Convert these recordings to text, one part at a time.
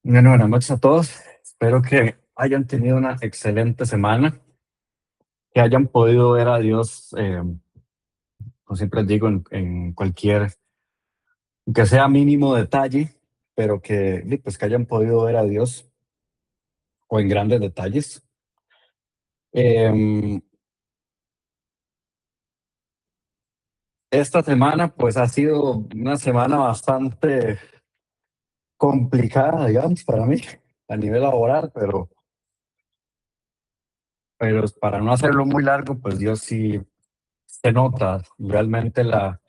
Bueno, buenas noches a todos. Espero que hayan tenido una excelente semana, que hayan podido ver a Dios, como siempre les digo, en cualquier, que sea mínimo detalle, pero pues, que hayan podido ver a Dios o en grandes detalles. Em, Esta semana, pues, ha sido una semana bastante complicada, digamos, para mí, a nivel laboral, pero para no hacerlo muy largo, pues Dios sí se nota realmente la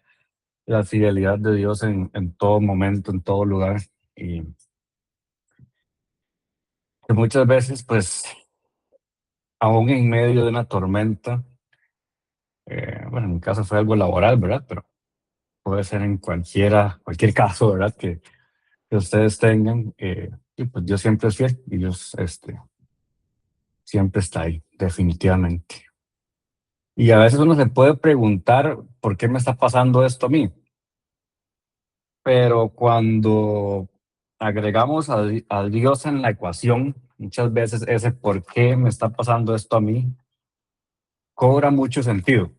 fidelidad de Dios en todo momento, en todo lugar. Y que muchas veces, pues, aún en medio de una tormenta, bueno, en mi caso fue algo laboral, ¿verdad? Pero puede ser en cualquier caso, ¿verdad? Que ustedes tengan. Y pues Dios siempre es fiel y Dios siempre está ahí, definitivamente. Y a veces uno se puede preguntar por qué me está pasando esto a mí, pero cuando agregamos a Dios en la ecuación, muchas veces ese por qué me está pasando esto a mí cobra mucho sentido.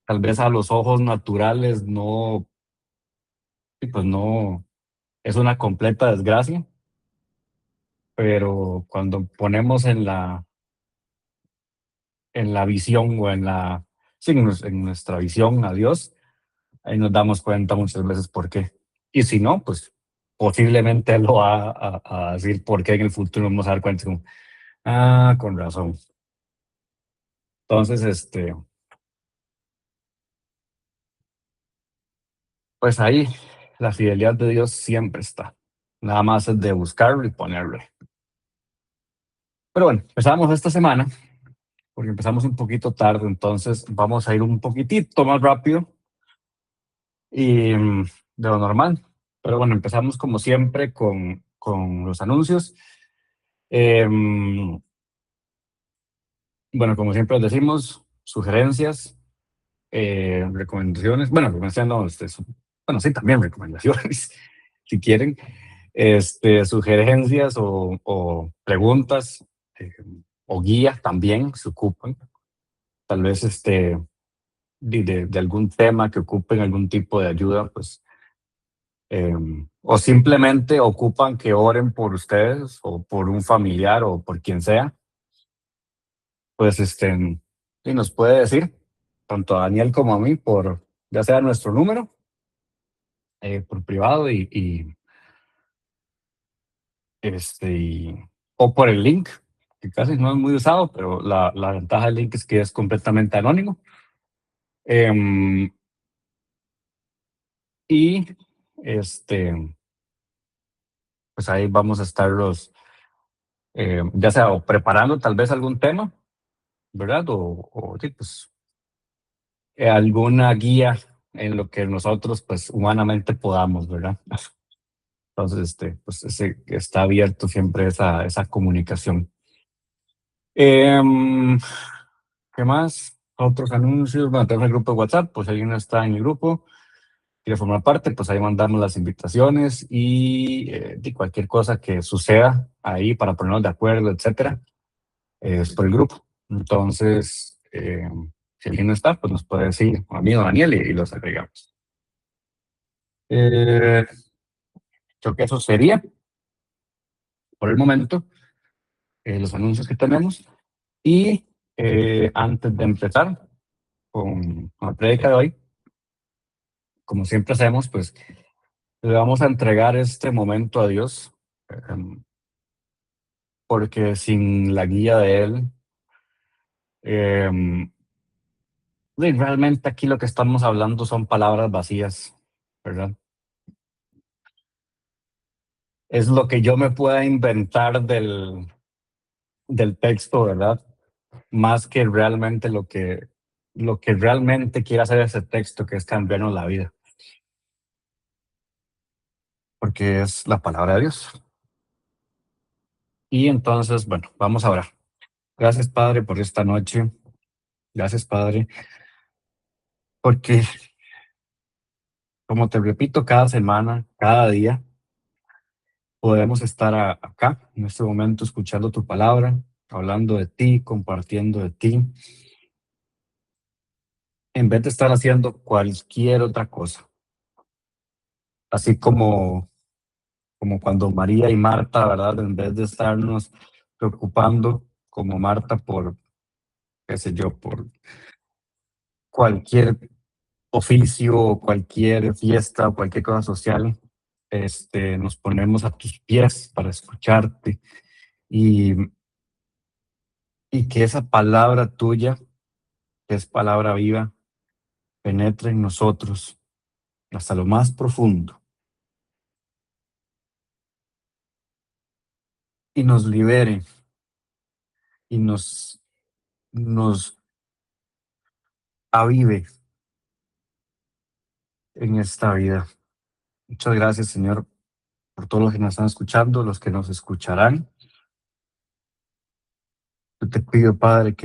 Tal vez a los ojos naturales no, y pues no, es una completa desgracia, pero cuando ponemos en la visión o sí, en nuestra visión a Dios, ahí nos damos cuenta muchas veces por qué. Y si no, pues posiblemente Él lo va a decir por qué en el futuro vamos a dar cuenta como, ah, con razón. Entonces, pues ahí la fidelidad de Dios siempre está. Nada más es de buscarlo y ponerlo. Pero bueno, empezamos esta semana porque empezamos un poquito tarde, entonces vamos a ir un poquitito más rápido y de lo normal. Pero bueno, empezamos como siempre con los anuncios. Em, bueno, como siempre les decimos, sugerencias, recomendaciones. Bueno, recomendaciones no, bueno, sí, también recomendaciones, si quieren. Sugerencias o preguntas eh, o guías también se ocupan. Tal vez de algún tema que ocupen algún tipo de ayuda, pues, eh, o simplemente ocupan que oren por ustedes o por un familiar o por quien sea, pues y nos puede decir, tanto a Daniel como a mí, por ya sea nuestro número, por privado o por el link, que casi no es muy usado, pero la ventaja del link es que es completamente anónimo. Em, y pues ahí vamos a estarlos, ya sea o preparando tal vez algún tema, ¿verdad? O sí, pues, alguna guía en lo que nosotros, pues, humanamente podamos, ¿verdad? Entonces, pues, está abierto siempre esa comunicación. Em, ¿Qué más? Otros anuncios. Bueno, tenemos el grupo de WhatsApp, pues si alguien no está en el grupo, quiere formar parte, pues ahí mandamos las invitaciones y cualquier cosa que suceda ahí para ponernos de acuerdo, etcétera, es por el grupo. Entonces, si alguien no está, pues nos puede decir a mí o a Daniel y los agregamos. Eh, Creo que eso sería por el momento los anuncios que tenemos. Y antes de empezar con la prédica de hoy, como siempre hacemos, pues le vamos a entregar este momento a Dios, porque sin la guía de Él, eh, realmente aquí lo que estamos hablando son palabras vacías, ¿verdad? Es lo que yo me pueda inventar del texto, ¿verdad? Más que realmente lo que realmente quiere hacer ese texto, que es cambiarnos la vida, porque es la palabra de Dios. Y entonces, bueno, vamos a orar. Gracias, Padre, por esta noche. Gracias, Padre, porque, como te repito, cada semana, cada día, podemos estar acá en este momento escuchando tu palabra, hablando de ti, compartiendo de ti, en vez de estar haciendo cualquier otra cosa. Así como cuando María y Marta, ¿verdad? En vez de estarnos preocupando como Marta por, qué sé yo, por cualquier oficio, cualquier fiesta, cualquier cosa social, nos ponemos a tus pies para escucharte y, y que esa palabra tuya, que es palabra viva, penetre en nosotros hasta lo más profundo y nos libere y nos avive en esta vida. Muchas gracias, Señor, por todos los que nos están escuchando, los que nos escucharán. Yo te pido, Padre,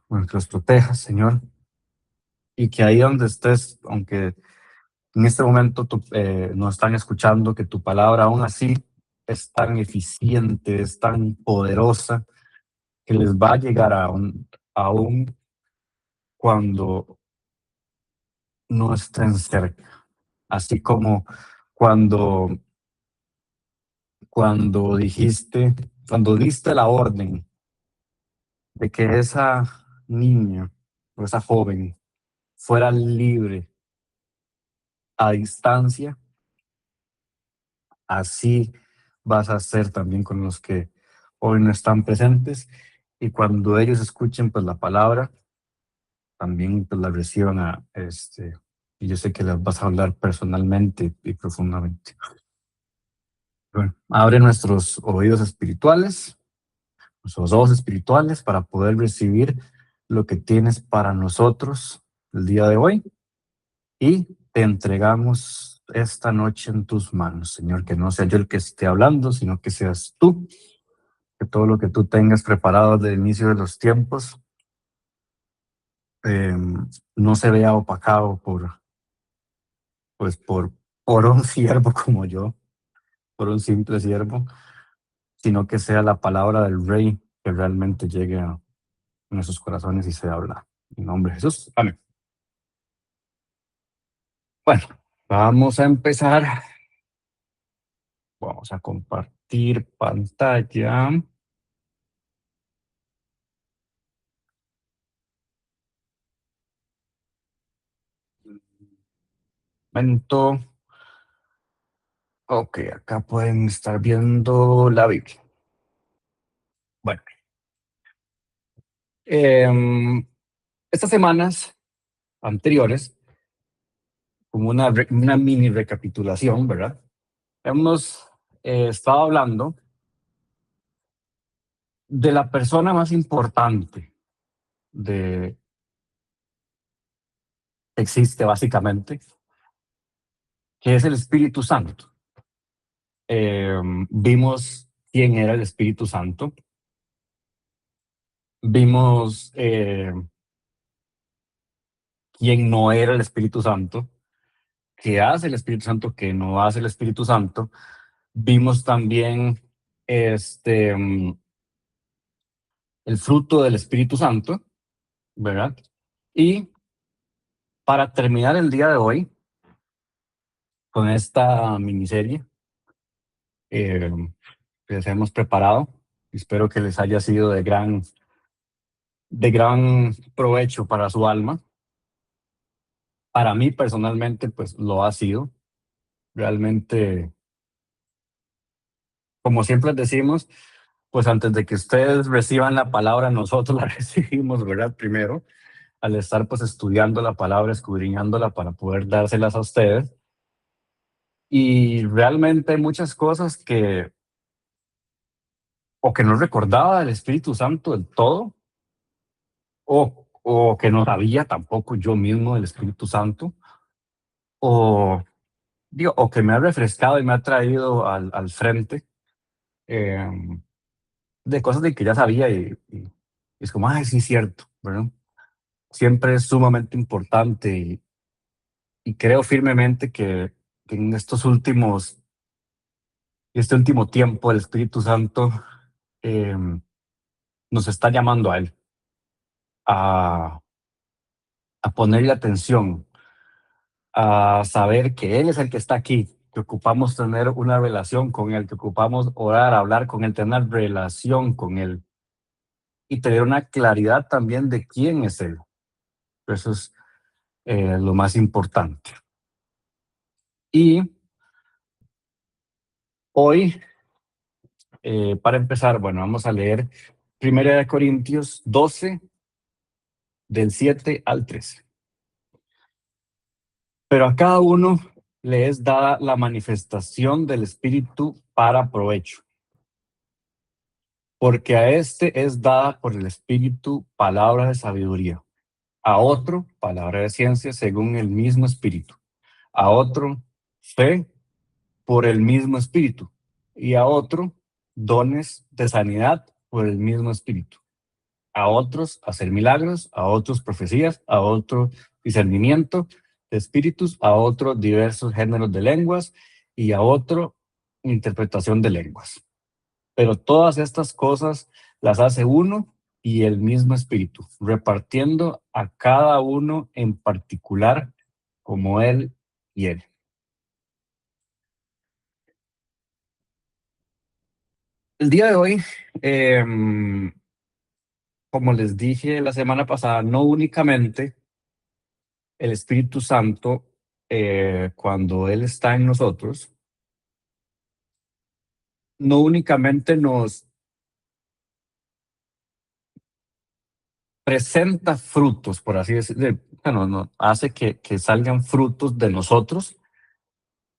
bueno, que los protejas, Señor, y que ahí donde estés, aunque en este momento nos están escuchando, que tu palabra aún así es tan eficiente, es tan poderosa, que les va a llegar aún cuando no estén cerca. Así como cuando, cuando dijiste, cuando diste la orden de que esa niña o esa joven fuera libre a distancia, así vas a hacer también con los que hoy no están presentes. Y cuando ellos escuchen pues la palabra, también pues la reciban y yo sé que las vas a hablar personalmente y profundamente. Bueno, abre nuestros oídos espirituales, nuestros ojos espirituales para poder recibir lo que tienes para nosotros el día de hoy y te entregamos esta noche en tus manos, Señor, que no sea yo el que esté hablando, sino que seas tú, que todo lo que tú tengas preparado desde el inicio de los tiempos eh, no se vea opacado por un siervo como yo, por un simple siervo, sino que sea la palabra del Rey que realmente llegue a nuestros corazones y se habla. En nombre de Jesús. Amén. Bueno, vamos a empezar. Vamos a compartir pantalla. Momento. Ok, acá pueden estar viendo la Biblia. Bueno, estas semanas anteriores, como una mini recapitulación, ¿verdad? Hemos estado hablando de la persona más importante de existe básicamente, que es el Espíritu Santo. Vimos quién era el Espíritu Santo, vimos quién no era el Espíritu Santo, qué hace el Espíritu Santo, qué no hace el Espíritu Santo. Vimos también el fruto del Espíritu Santo, ¿verdad? Y para terminar el día de hoy con esta miniserie eh, que les hemos preparado, espero que les haya sido de gran provecho para su alma. Para mí personalmente, pues lo ha sido. Realmente, como siempre decimos, pues antes de que ustedes reciban la palabra, nosotros la recibimos, ¿verdad? Primero, al estar pues estudiando la palabra, escudriñándola para poder dárselas a ustedes. Y realmente hay muchas cosas o que no recordaba del Espíritu Santo del todo, o que no sabía tampoco yo mismo del Espíritu Santo, o, o que me ha refrescado y me ha traído al frente eh, de cosas de que ya sabía y es como, ay, sí, cierto, ¿verdad? Siempre es sumamente importante y creo firmemente que en estos últimos este último tiempo el Espíritu Santo nos está llamando a Él, a, a ponerle atención, a saber que Él es el que está aquí, que ocupamos tener una relación con Él, que ocupamos orar, hablar con Él, tener relación con Él y tener una claridad también de quién es Él. Eso es lo más importante. Y hoy, para empezar, bueno, vamos a leer 1 Corintios 12, del 7 al 13. Pero a cada uno le es dada la manifestación del Espíritu para provecho, porque a este es dada por el Espíritu palabra de sabiduría, a otro palabra de ciencia según el mismo Espíritu, a otro fe por el mismo Espíritu, y a otro dones de sanidad por el mismo Espíritu, a otros hacer milagros, a otros profecías, a otro discernimiento de espíritus, a otros diversos géneros de lenguas y a otro interpretación de lenguas. Pero todas estas cosas las hace uno y el mismo Espíritu, repartiendo a cada uno en particular como Él quiere. El día de hoy, como les dije la semana pasada, no únicamente el Espíritu Santo, cuando Él está en nosotros, no únicamente nos presenta frutos, por así decirlo, bueno, no, hace que salgan frutos de nosotros,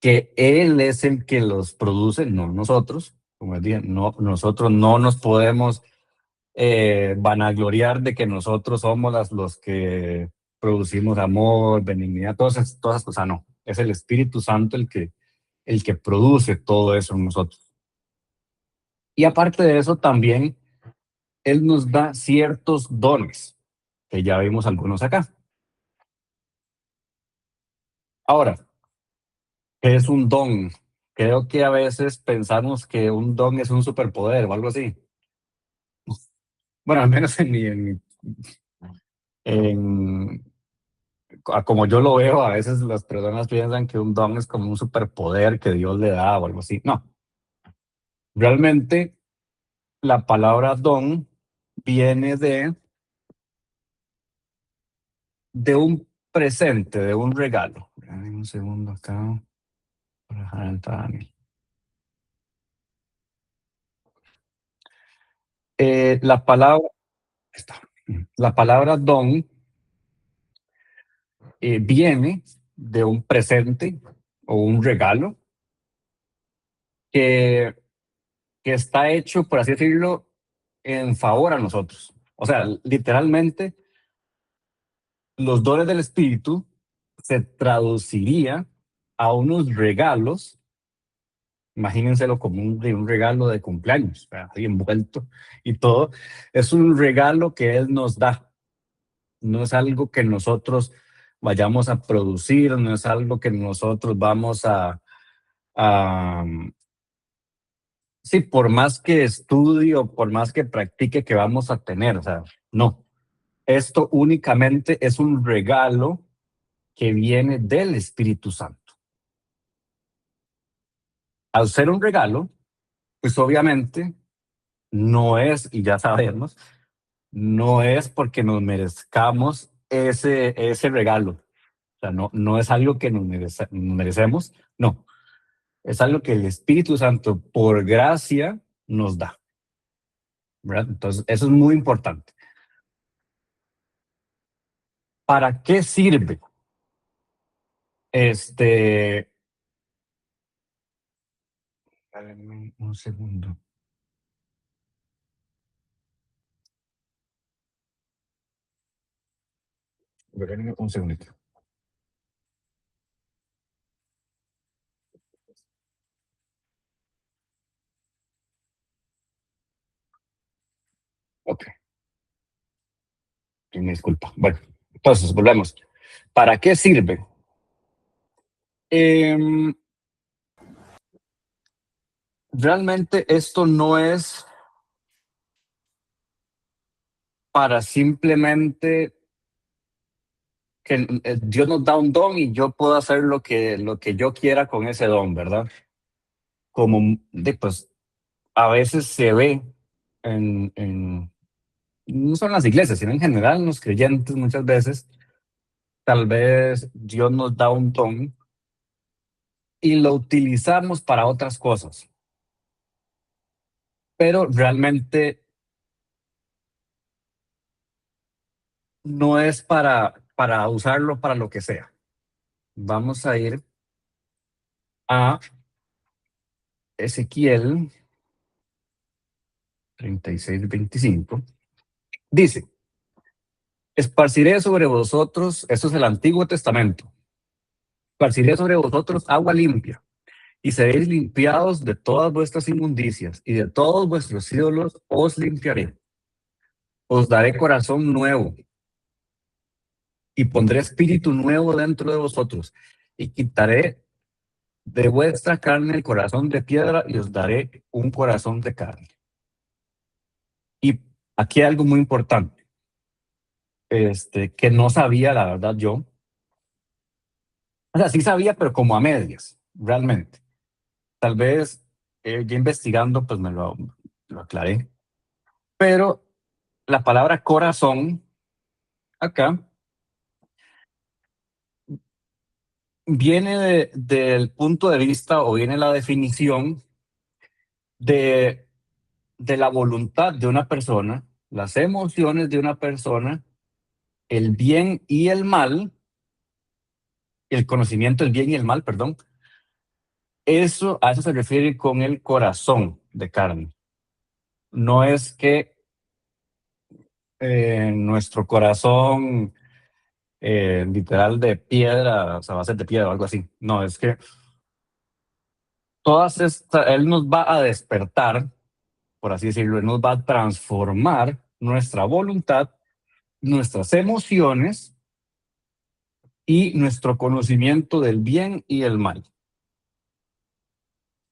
que Él es el que los produce, no nosotros. Como les dije, no, nosotros no nos podemos vanagloriar de que nosotros somos los que producimos amor, benignidad, todas esas cosas, no. Es el Espíritu Santo el que produce todo eso en nosotros. Y aparte de eso, también Él nos da ciertos dones, que ya vimos algunos acá. Ahora, ¿qué es un don? Creo que a veces pensamos que un don es un superpoder o algo así. Bueno, al menos en como yo lo veo, a veces las personas piensan que un don es como un superpoder que Dios le da o algo así. No, realmente la palabra don viene de un presente, de un regalo. Dame un segundo acá para dejar entrar a mí. La palabra, está, la palabra don viene de un presente o un regalo que, que está hecho, por así decirlo, en favor a nosotros. O sea, literalmente, los dones del Espíritu se traduciría a unos regalos. Imagínenselo como un regalo de cumpleaños, ahí envuelto y todo. Es un regalo que Él nos da. No es algo que nosotros vayamos a producir, no es algo que nosotros vamos a sí, por más que estudie o por más que practique que vamos a tener, o sea, no. Esto únicamente es un regalo que viene del Espíritu Santo. Al ser un regalo, pues obviamente no es, y ya sabemos, no es porque nos merezcamos ese regalo. O sea, no es algo que nos merecemos, no. Es algo que el Espíritu Santo, por gracia, nos da, ¿verdad? Entonces, eso es muy importante. ¿Para qué sirve? Este, Espérenme un segundo. Espérenme un segundito. Ok, me disculpa. Bueno, entonces volvemos. ¿Para qué sirve? Eh, realmente esto no es para simplemente que Dios nos da un don y yo puedo hacer lo que yo quiera con ese don, ¿verdad? Como pues a veces se ve no solo en las iglesias, sino en general en los creyentes muchas veces, tal vez Dios nos da un don y lo utilizamos para otras cosas, pero realmente no es para usarlo para lo que sea. Vamos a ir a Ezequiel 36:25. Dice, esparciré sobre vosotros, esto es el Antiguo Testamento, esparciré sobre vosotros agua limpia, y seréis limpiados de todas vuestras inmundicias, y de todos vuestros ídolos os limpiaré. Os daré corazón nuevo, y pondré espíritu nuevo dentro de vosotros, y quitaré de vuestra carne el corazón de piedra, y os daré un corazón de carne. Y aquí hay algo muy importante, que no sabía, la verdad, yo. O sea, sí sabía, pero como a medias, realmente. Tal vez ya investigando, pues lo aclaré. Pero la palabra corazón acá viene del punto de vista o viene la definición de, de la voluntad de una persona, las emociones de una persona, el bien y el mal, el conocimiento del bien y el mal, perdón. A eso se refiere con el corazón de carne. No es que nuestro corazón literal de piedra, o sea, va a ser de piedra o algo así. No, es que Él nos va a despertar, por así decirlo, Él nos va a transformar nuestra voluntad, nuestras emociones y nuestro conocimiento del bien y el mal.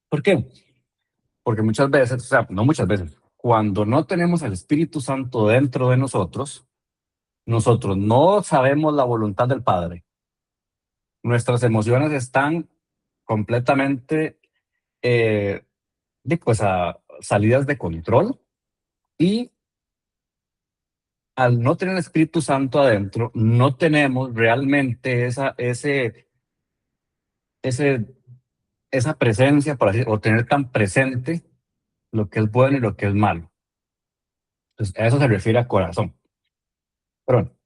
¿Por qué? Porque muchas veces, o sea, no muchas veces, cuando no tenemos el Espíritu Santo dentro de nosotros no sabemos la voluntad del Padre. Nuestras emociones están completamente eh, pues salidas de control y al no tener el Espíritu Santo adentro, no tenemos realmente ese, esa presencia, para así, o tener tan presente lo que es bueno y lo que es malo. Entonces, a eso se refiere a corazón. Pero bueno,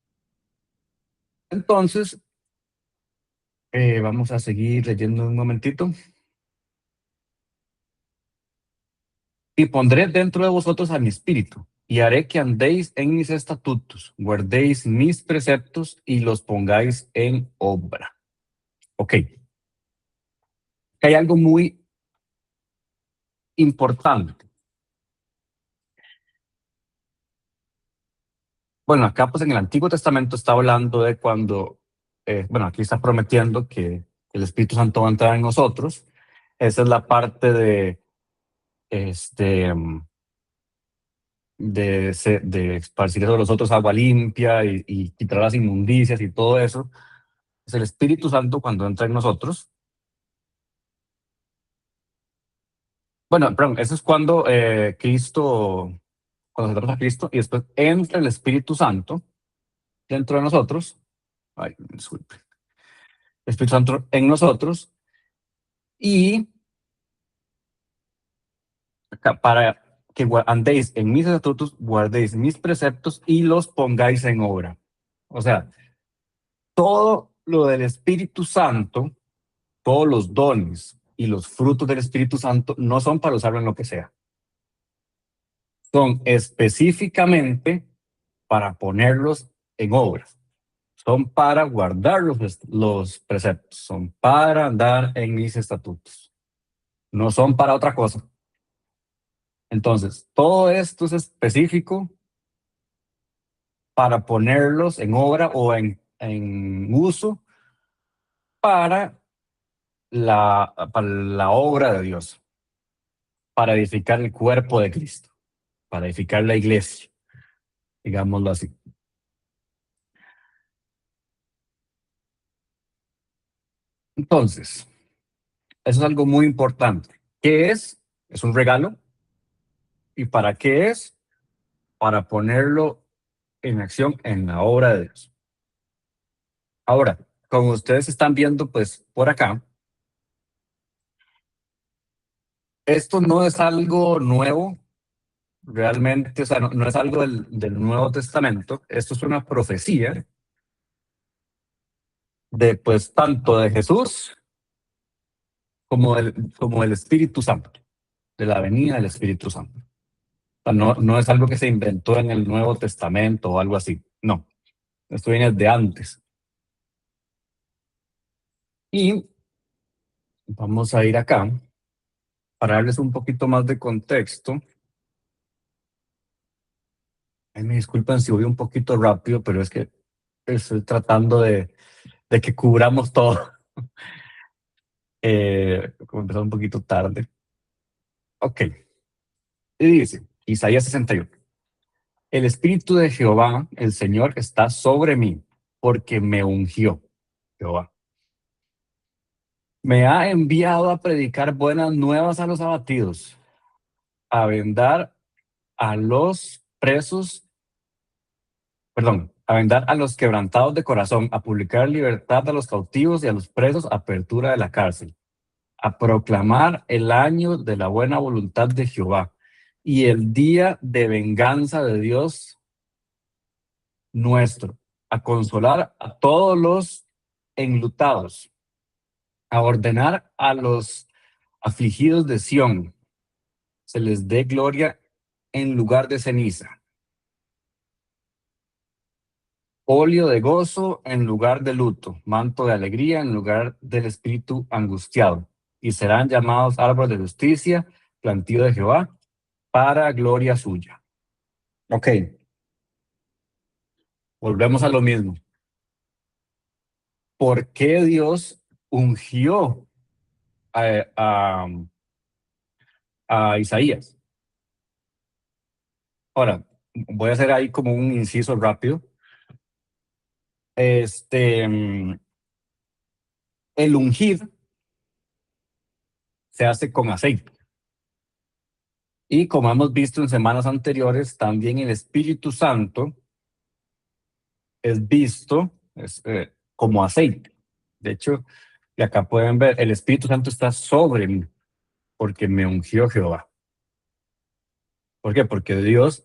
entonces, vamos a seguir leyendo un momentito. Y pondré dentro de vosotros a mi espíritu, y haré que andéis en mis estatutos, guardéis mis preceptos y los pongáis en obra. Ok, hay algo muy importante. Bueno, acá pues en el Antiguo Testamento está hablando de cuando, bueno, aquí está prometiendo que el Espíritu Santo va a entrar en nosotros. Esa es la parte este, de esparcir sobre los otros agua limpia y quitar las inmundicias y todo eso. Es el Espíritu Santo cuando entra en nosotros. Bueno, perdón, eso es cuando cuando aceptamos a Cristo y después entra el Espíritu Santo dentro de nosotros. Ay, disculpe. El Espíritu Santo en nosotros y para que andéis en mis estatutos, guardéis mis preceptos y los pongáis en obra. O sea, todo lo del Espíritu Santo, todos los dones y los frutos del Espíritu Santo no son para usarlo en lo que sea. Son específicamente para ponerlos en obra. Son para guardar los preceptos, son para andar en mis estatutos, no son para otra cosa. Entonces, todo esto es específico para ponerlos en obra o en uso para para la obra de Dios, para edificar el cuerpo de Cristo, para edificar la iglesia, digámoslo así. Entonces, eso es algo muy importante. ¿Qué es? Es un regalo. ¿Y para qué es? Para ponerlo en acción en la obra de Dios. Ahora, como ustedes están viendo, pues por acá, esto no es algo nuevo, realmente, o sea, no es algo del Nuevo Testamento, esto es una profecía de, pues, tanto de Jesús como del Espíritu Santo, de la venida del Espíritu Santo. O sea, no es algo que se inventó en el Nuevo Testamento o algo así, no, esto viene de antes. Y vamos a ir acá para darles un poquito más de contexto. Ay, me disculpan si voy un poquito rápido, pero es que estoy tratando de que cubramos todo. Como empezó un poquito tarde. Ok. Y dice, Isaías 61. El Espíritu de Jehová, el Señor, está sobre mí, porque me ungió. Jehová. Me ha enviado a predicar buenas nuevas a los abatidos, a vendar a los presos, perdón, a vendar a los quebrantados de corazón, a publicar libertad a los cautivos y a los presos, apertura de la cárcel, a proclamar el año de la buena voluntad de Jehová y el día de venganza de Dios nuestro, a consolar a todos los enlutados, a ordenar a los afligidos de Sión, se les dé gloria en lugar de ceniza, óleo de gozo en lugar de luto, manto de alegría en lugar del espíritu angustiado, y serán llamados árboles de justicia, plantío de Jehová, para gloria suya. Ok, volvemos a lo mismo. ¿Por qué Dios ungió a, a, a Isaías? Ahora, voy a hacer ahí como un inciso rápido. El ungir se hace con aceite. Y como hemos visto en semanas anteriores, también el Espíritu Santo es visto como aceite. De hecho, y acá pueden ver, el Espíritu Santo está sobre mí, porque me ungió Jehová. ¿Por qué? Porque Dios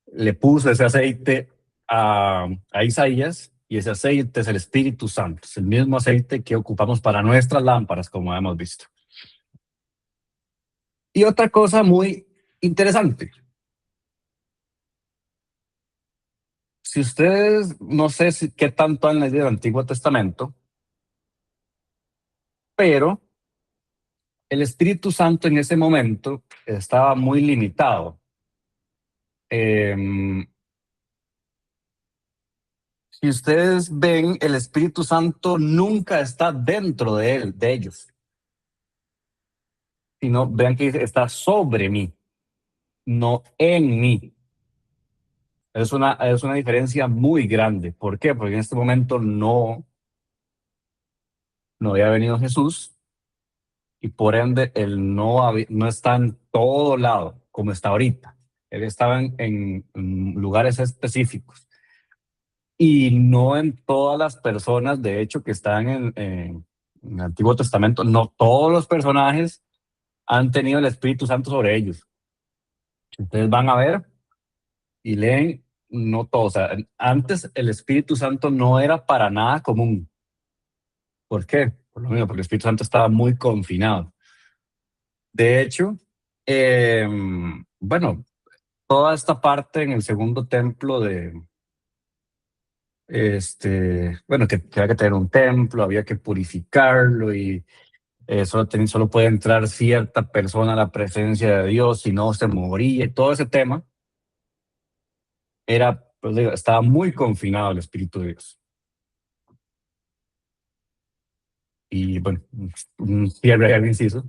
le puso ese aceite a Isaías, y ese aceite es el Espíritu Santo, es el mismo aceite que ocupamos para nuestras lámparas, como hemos visto. Y otra cosa muy interesante, si ustedes, no sé qué tanto han leído el Antiguo Testamento, pero el Espíritu Santo en ese momento estaba muy limitado. Si ustedes ven, el Espíritu Santo nunca está dentro de ellos, sino vean que está sobre mí, no en mí. Es una diferencia muy grande. ¿Por qué? Porque en este momento no había venido Jesús, y por ende él no está en todo lado como está ahorita. Él estaba en lugares específicos y no en todas las personas, de hecho, que están en el Antiguo Testamento. No todos los personajes han tenido el Espíritu Santo sobre ellos. Ustedes van a ver y leen, no todos. O sea, antes el Espíritu Santo no era para nada común. ¿Por qué? Por lo mismo, porque el Espíritu Santo estaba muy confinado. De hecho, bueno, toda esta parte en el segundo templo bueno, que había que tener un templo, había que purificarlo, y solo puede entrar cierta persona a la presencia de Dios, si no se moría, y todo ese tema pues digo, estaba muy confinado el Espíritu de Dios. Y bueno, un cierre al inciso.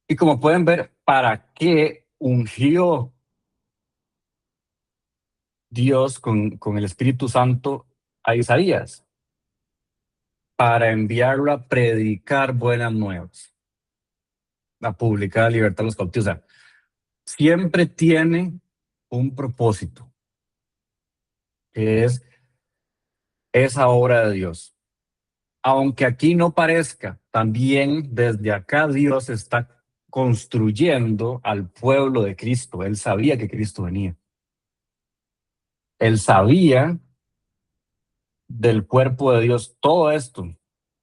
Y como pueden ver, ¿para qué ungió Dios con el Espíritu Santo a Isaías para enviarlo a predicar buenas nuevas, a publicar libertad a los cautivos. O sea, siempre tiene un propósito, que es esa obra de Dios. Aunque aquí no parezca, también desde acá Dios está construyendo al pueblo de Cristo. Él sabía que Cristo venía. Él sabía del cuerpo de Dios todo esto.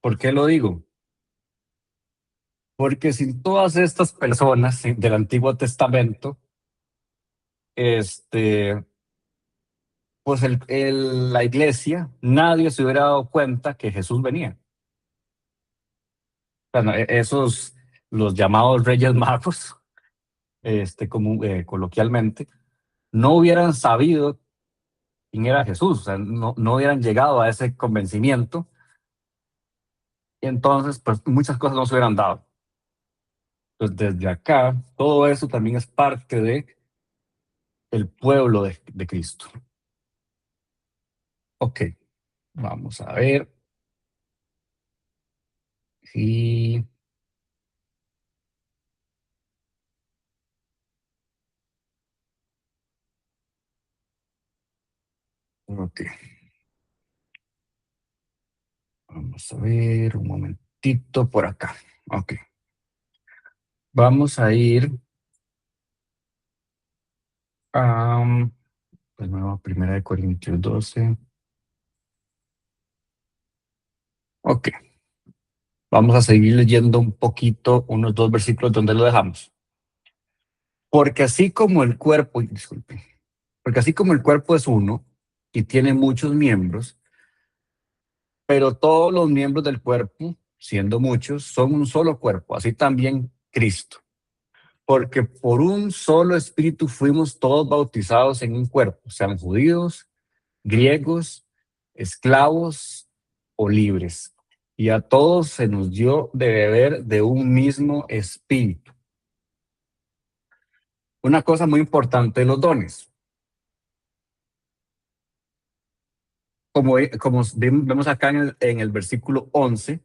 ¿Por qué lo digo? Porque sin todas estas personas del Antiguo Testamento, pues la iglesia, nadie se hubiera dado cuenta que Jesús venía. Bueno, esos, los llamados Reyes Magos, como coloquialmente, no hubieran sabido quién era Jesús, o sea, no hubieran llegado a ese convencimiento, y entonces, pues muchas cosas no se hubieran dado. Pues desde acá, todo eso también es parte de el pueblo de Cristo. Ok, vamos a ver. Y ok, vamos a ver un momentito por acá. Ok, vamos a ir a, pues nuevo, Primera de Corintios 12. Ok, vamos a seguir leyendo un poquito, unos 2 versículos donde lo dejamos. Porque así como el cuerpo, disculpe, porque así como el cuerpo es uno y tiene muchos miembros, pero todos los miembros del cuerpo, siendo muchos, son un solo cuerpo, así también Cristo. Porque por un solo espíritu fuimos todos bautizados en un cuerpo, sean judíos, griegos, esclavos o libres. Y a todos se nos dio de beber de un mismo espíritu. Una cosa muy importante de los dones. Como vemos acá en el versículo 11,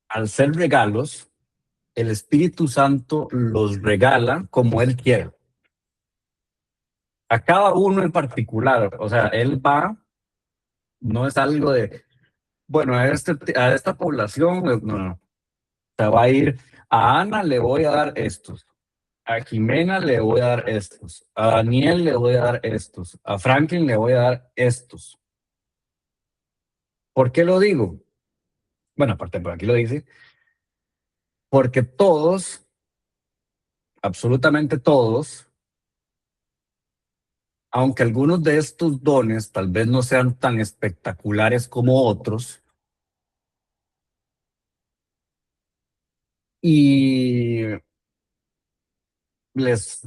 al ser regalos, el Espíritu Santo los regala como Él quiere. A cada uno en particular, o sea, Él va, no es algo de, bueno, a esta población, no, no. O sea, va a ir, a Ana le voy a dar estos, a Jimena le voy a dar estos, a Daniel le voy a dar estos, a Franklin le voy a dar estos. ¿Por qué lo digo? Bueno, aparte por aquí lo dice, porque todos, absolutamente todos, aunque algunos de estos dones tal vez no sean tan espectaculares como otros, y les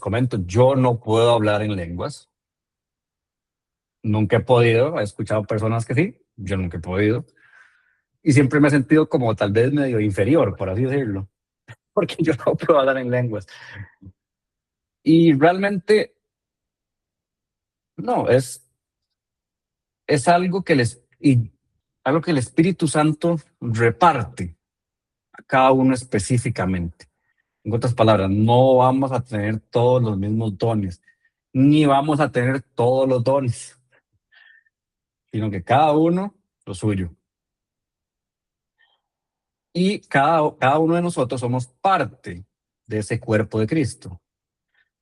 comento, yo no puedo hablar en lenguas, nunca he podido, he escuchado personas que sí, yo nunca he podido, y siempre me he sentido como tal vez medio inferior, por así decirlo, porque yo no puedo hablar en lenguas. Y realmente, no, es algo que el Espíritu Santo reparte a cada uno específicamente. En otras palabras, no vamos a tener todos los mismos dones, ni vamos a tener todos los dones, sino que cada uno lo suyo. Y cada uno de nosotros somos parte de ese cuerpo de Cristo.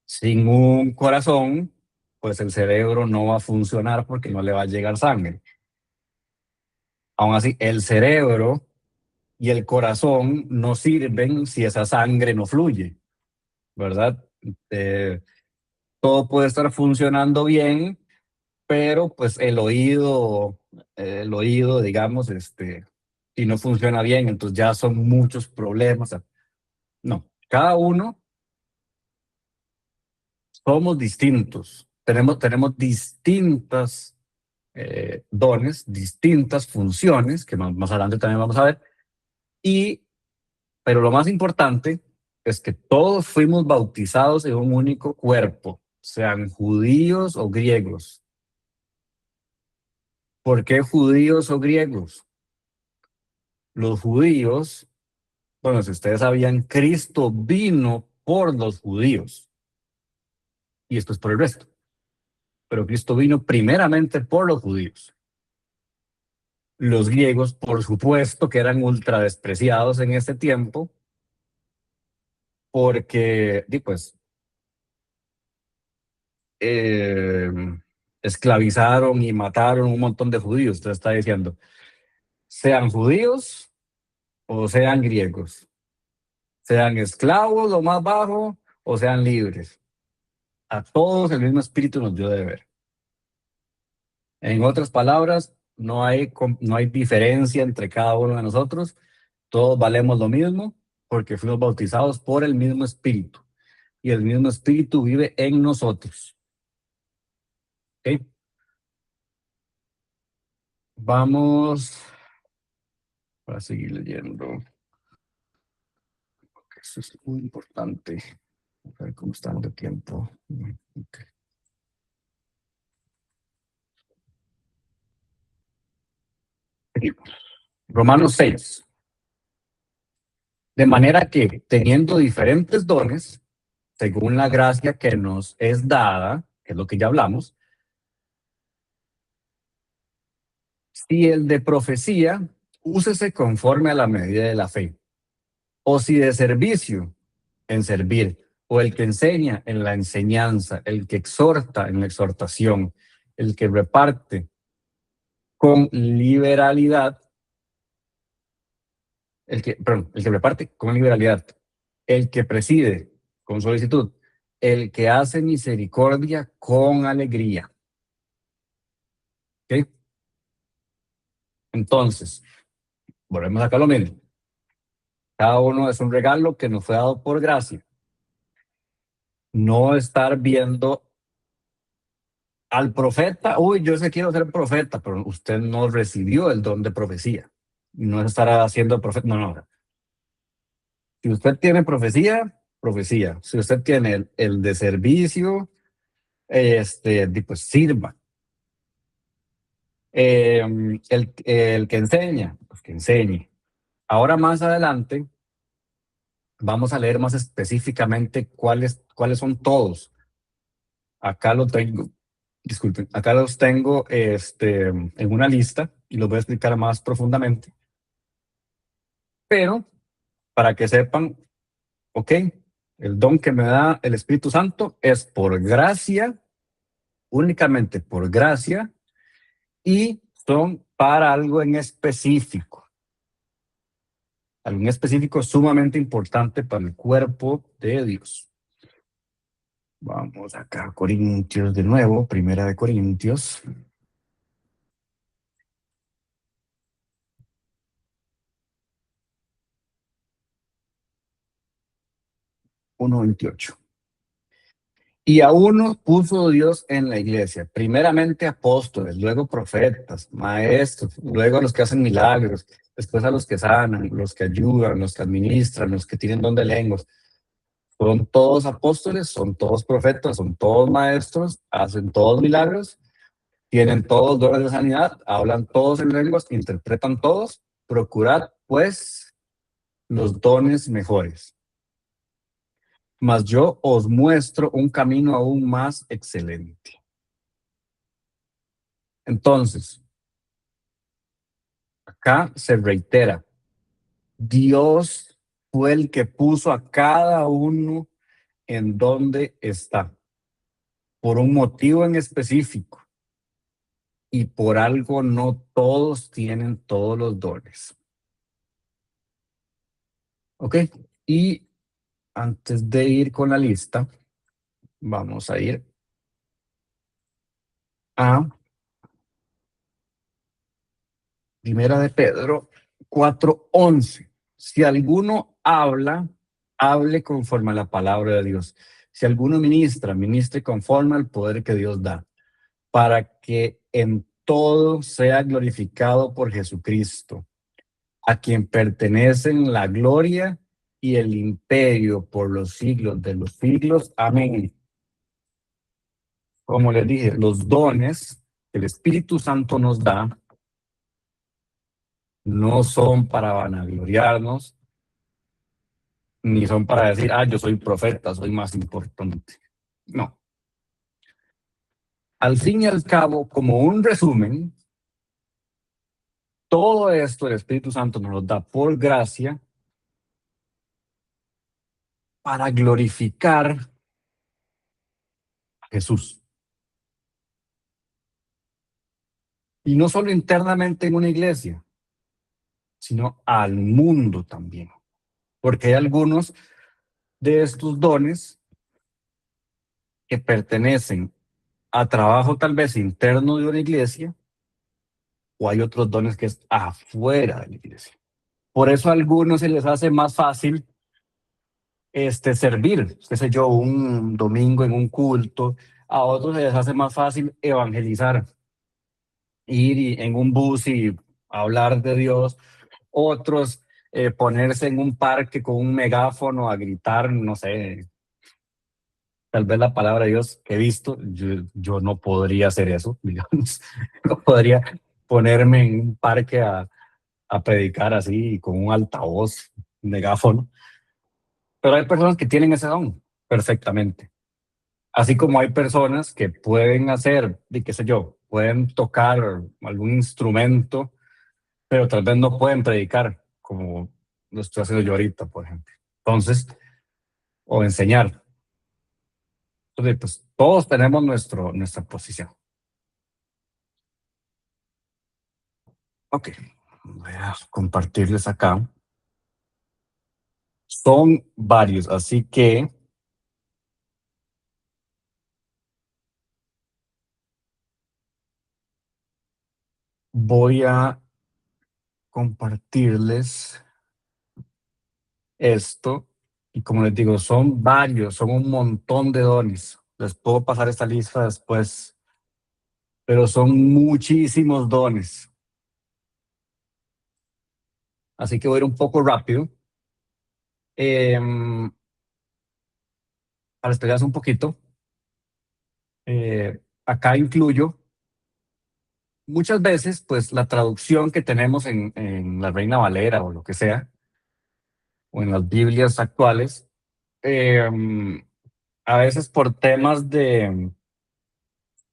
Sin un corazón, pues el cerebro no va a funcionar porque no le va a llegar sangre. Aún así, el cerebro y el corazón no sirven si esa sangre no fluye, ¿verdad? Eh, Todo puede estar funcionando bien, pero pues el oído, digamos, si no funciona bien, entonces ya son muchos problemas. No, cada uno somos distintos, tenemos distintas dones, distintas funciones, que más adelante también vamos a ver, pero lo más importante es que todos fuimos bautizados en un único cuerpo, sean judíos o griegos. ¿Por qué judíos o griegos? Los judíos, bueno, si ustedes sabían, Cristo vino por los judíos y esto es por el resto. Pero Cristo vino primeramente por los judíos. Los griegos, por supuesto, que eran ultra despreciados en ese tiempo, porque, pues, esclavizaron y mataron un montón de judíos. Usted está diciendo, sean judíos o sean griegos, sean esclavos, lo más bajo, o sean libres. A todos el mismo espíritu nos dio de ver. En otras palabras, no hay diferencia entre cada uno de nosotros. Todos valemos lo mismo porque fuimos bautizados por el mismo espíritu. Y el mismo espíritu vive en nosotros. ¿Okay? Vamos a seguir leyendo. Eso es muy importante. A ver cómo estamos de tiempo. Okay. Romanos 6. De manera que, teniendo diferentes dones, según la gracia que nos es dada, que es lo que ya hablamos, si el de profecía, úsese conforme a la medida de la fe. O si de servicio, en servir. O el que enseña, en la enseñanza. El que exhorta, en la exhortación. El que reparte con liberalidad. El que reparte con liberalidad. El que preside con solicitud. El que hace misericordia con alegría. ¿Ok? Entonces, volvemos acá a lo mismo. Cada uno es un regalo que nos fue dado por gracia. No estar viendo al profeta, uy, yo sé quiero ser profeta, pero usted no recibió el don de profecía. No es estar haciendo profeta, no. Si usted tiene profecía, profecía. Si usted tiene el de servicio, pues sirva. El que enseña, pues que enseñe. Ahora más adelante vamos a leer más específicamente cuáles son todos. Acá lo tengo. Disculpen, acá los tengo en una lista y los voy a explicar más profundamente. Pero para que sepan, ok, el don que me da el Espíritu Santo es por gracia, únicamente por gracia, y son para algo en específico. Algo en específico sumamente importante para el cuerpo de Dios. Vamos acá a Corintios de nuevo, Primera de Corintios. 1:28. Y a uno puso Dios en la iglesia, primeramente apóstoles, luego profetas, maestros, luego a los que hacen milagros, después a los que sanan, los que ayudan, los que administran, los que tienen don de lenguas. Son todos apóstoles, son todos profetas, son todos maestros, hacen todos milagros, tienen todos dones de sanidad, hablan todos en lenguas, interpretan todos. Procurad, pues, los dones mejores. Mas yo os muestro un camino aún más excelente. Entonces, acá se reitera, Dios fue el que puso a cada uno en donde está, por un motivo en específico, y por algo no todos tienen todos los dones. ¿Ok? Y antes de ir con la lista, vamos a ir a Primera de Pedro 4:11. Si alguno habla, hable conforme a la palabra de Dios. Si alguno ministra, ministre conforme al poder que Dios da, para que en todo sea glorificado por Jesucristo, a quien pertenecen la gloria y el imperio por los siglos de los siglos. Amén. Como les dije, los dones que el Espíritu Santo nos da no son para vanagloriarnos, ni son para decir, yo soy profeta, soy más importante. No. Al fin y al cabo, como un resumen, todo esto el Espíritu Santo nos lo da por gracia para glorificar a Jesús. Y no solo internamente en una iglesia, sino al mundo también. Porque hay algunos de estos dones que pertenecen a trabajo tal vez interno de una iglesia, o hay otros dones que es afuera de la iglesia. Por eso a algunos se les hace más fácil servir, qué sé yo, un domingo en un culto, a otros se les hace más fácil evangelizar, en un bus y hablar de Dios, otros ponerse en un parque con un megáfono a gritar, no sé, tal vez la palabra de Dios que he visto, yo no podría hacer eso, digamos, no podría ponerme en un parque a predicar así con un altavoz, un megáfono, pero hay personas que tienen ese don perfectamente. Así como hay personas que pueden hacer, de qué sé yo, pueden tocar algún instrumento, pero tal vez no pueden predicar, como lo estoy haciendo yo ahorita, por ejemplo. Entonces, o enseñar. Entonces, pues todos tenemos nuestra posición. Ok, voy a compartirles acá. Son varios, así que voy a compartirles esto. Y como les digo, son varios, son un montón de dones. Les puedo pasar esta lista después, pero son muchísimos dones. Así que voy a ir un poco rápido. Para explicarles un poquito, acá incluyo muchas veces, pues la traducción que tenemos en la Reina Valera o lo que sea, o en las Biblias actuales, eh, a veces por temas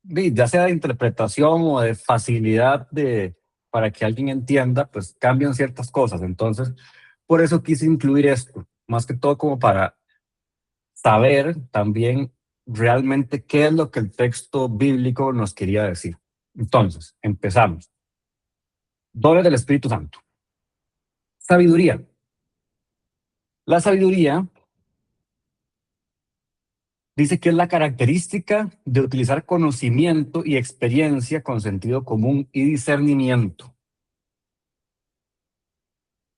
ya sea de interpretación o de facilidad para que alguien entienda, pues cambian ciertas cosas. Entonces, por eso quise incluir esto, más que todo como para saber también realmente qué es lo que el texto bíblico nos quería decir. Entonces, empezamos. Dones del Espíritu Santo. Sabiduría. La sabiduría dice que es la característica de utilizar conocimiento y experiencia con sentido común y discernimiento.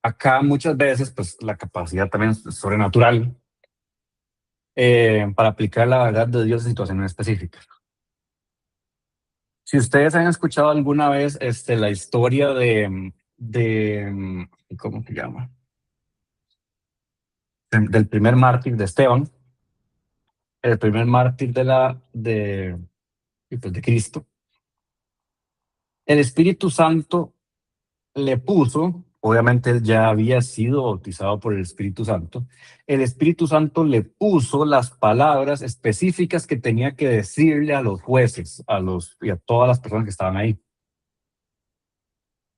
Acá muchas veces, pues la capacidad también es sobrenatural para aplicar la verdad de Dios en situaciones específicas. Si ustedes han escuchado alguna vez la historia de ¿cómo se llama? Del primer mártir de Esteban, el primer mártir pues, de Cristo, el Espíritu Santo le puso, obviamente él ya había sido bautizado por el Espíritu Santo, el Espíritu Santo le puso las palabras específicas que tenía que decirle a los jueces, y a todas las personas que estaban ahí.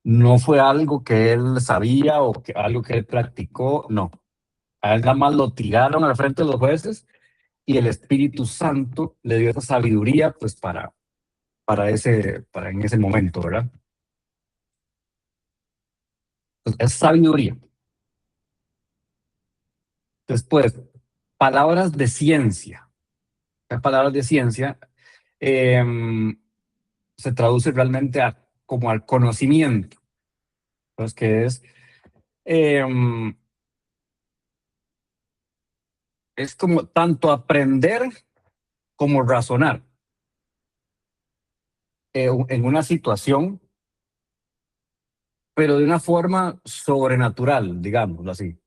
No fue algo que él sabía o algo que él practicó, no. A él nada más lo tiraron al frente de los jueces y el Espíritu Santo le dio esa sabiduría pues para en ese momento, ¿verdad? Entonces, es sabiduría. Después, palabras de ciencia. Las palabras de ciencia eh, se traduce realmente como al conocimiento. Entonces, eh, es como tanto aprender como razonar en una situación, pero de una forma sobrenatural, digámoslo así.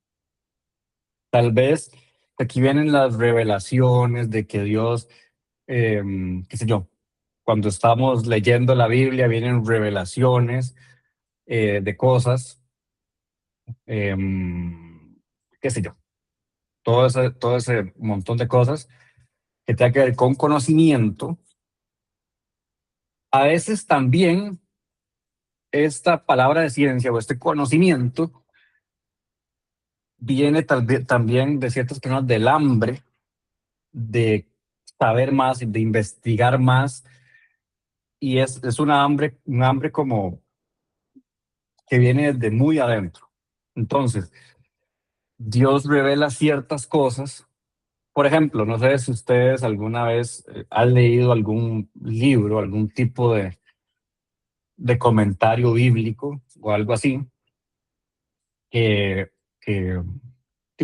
Tal vez aquí vienen las revelaciones de que Dios, qué sé yo, cuando estamos leyendo la Biblia vienen revelaciones de cosas, eh, qué sé yo, todo ese montón de cosas que tenga que ver con conocimiento. A veces también esta palabra de ciencia o este conocimiento viene también de ciertas personas del hambre de saber más, de investigar más, y es un hambre como que viene de muy adentro. Entonces, Dios revela ciertas cosas. Por ejemplo, no sé si ustedes alguna vez han leído algún libro, algún tipo de comentario bíblico o algo así, que, que,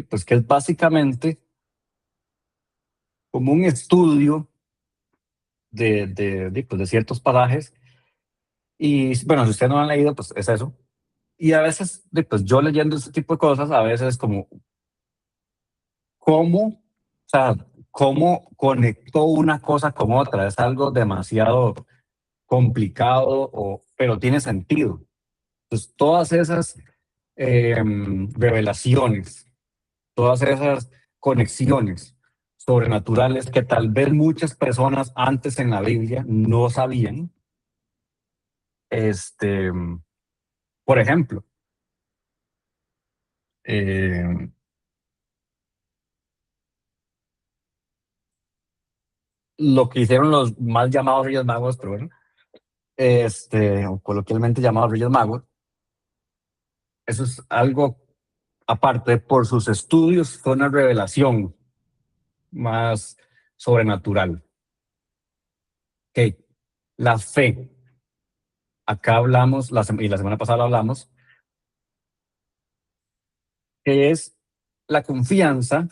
pues, que es básicamente como un estudio pues, de ciertos parajes. Y bueno, si ustedes no lo han leído, pues es eso. Y a veces, pues yo leyendo este tipo de cosas, a veces como, ¿cómo? O sea, ¿cómo conectó una cosa con otra? Es algo demasiado complicado, pero tiene sentido. Entonces, todas esas revelaciones, todas esas conexiones sobrenaturales que tal vez muchas personas antes en la Biblia no sabían, este, por ejemplo, eh, lo que hicieron los mal llamados Reyes Magos, pero bueno, o coloquialmente llamados Reyes Magos, eso es algo aparte, por sus estudios, fue una revelación más sobrenatural. Okay. La fe, acá hablamos, y la semana pasada hablamos, que es la confianza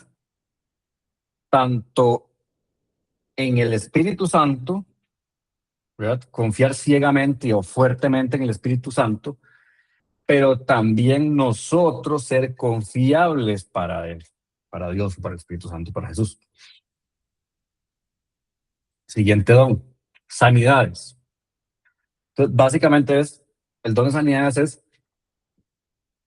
tanto en el Espíritu Santo, ¿verdad? Confiar ciegamente o fuertemente en el Espíritu Santo, pero también nosotros ser confiables para Él, para Dios, para el Espíritu Santo, para Jesús. Siguiente don, sanidades. Entonces, básicamente el don de sanidades es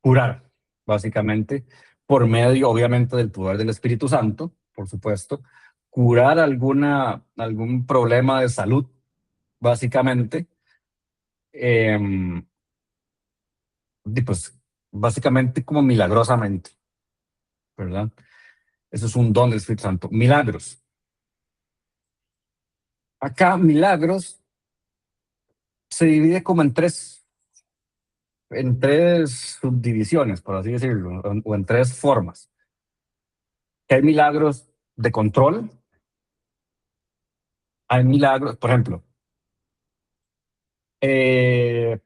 curar, básicamente, por medio, obviamente, del poder del Espíritu Santo, por supuesto, curar algún problema de salud, básicamente, eh, y pues, básicamente como milagrosamente, ¿verdad? Eso es un don del Espíritu Santo. Milagros. Acá, milagros se divide como en tres subdivisiones, por así decirlo, o en tres formas. Hay milagros de control, hay milagros, por ejemplo, eh,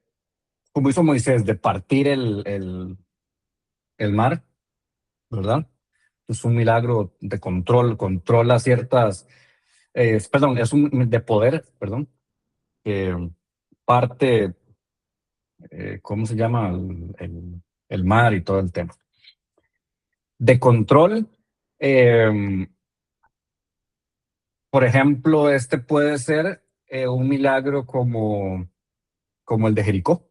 como hizo Moisés, de partir el mar, ¿verdad? Es un milagro de control, controla ciertas, perdón, es un de poder, perdón, que parte, ¿cómo se llama? El mar y todo el tema. De control, eh, por ejemplo, este puede ser un milagro como el de Jericó.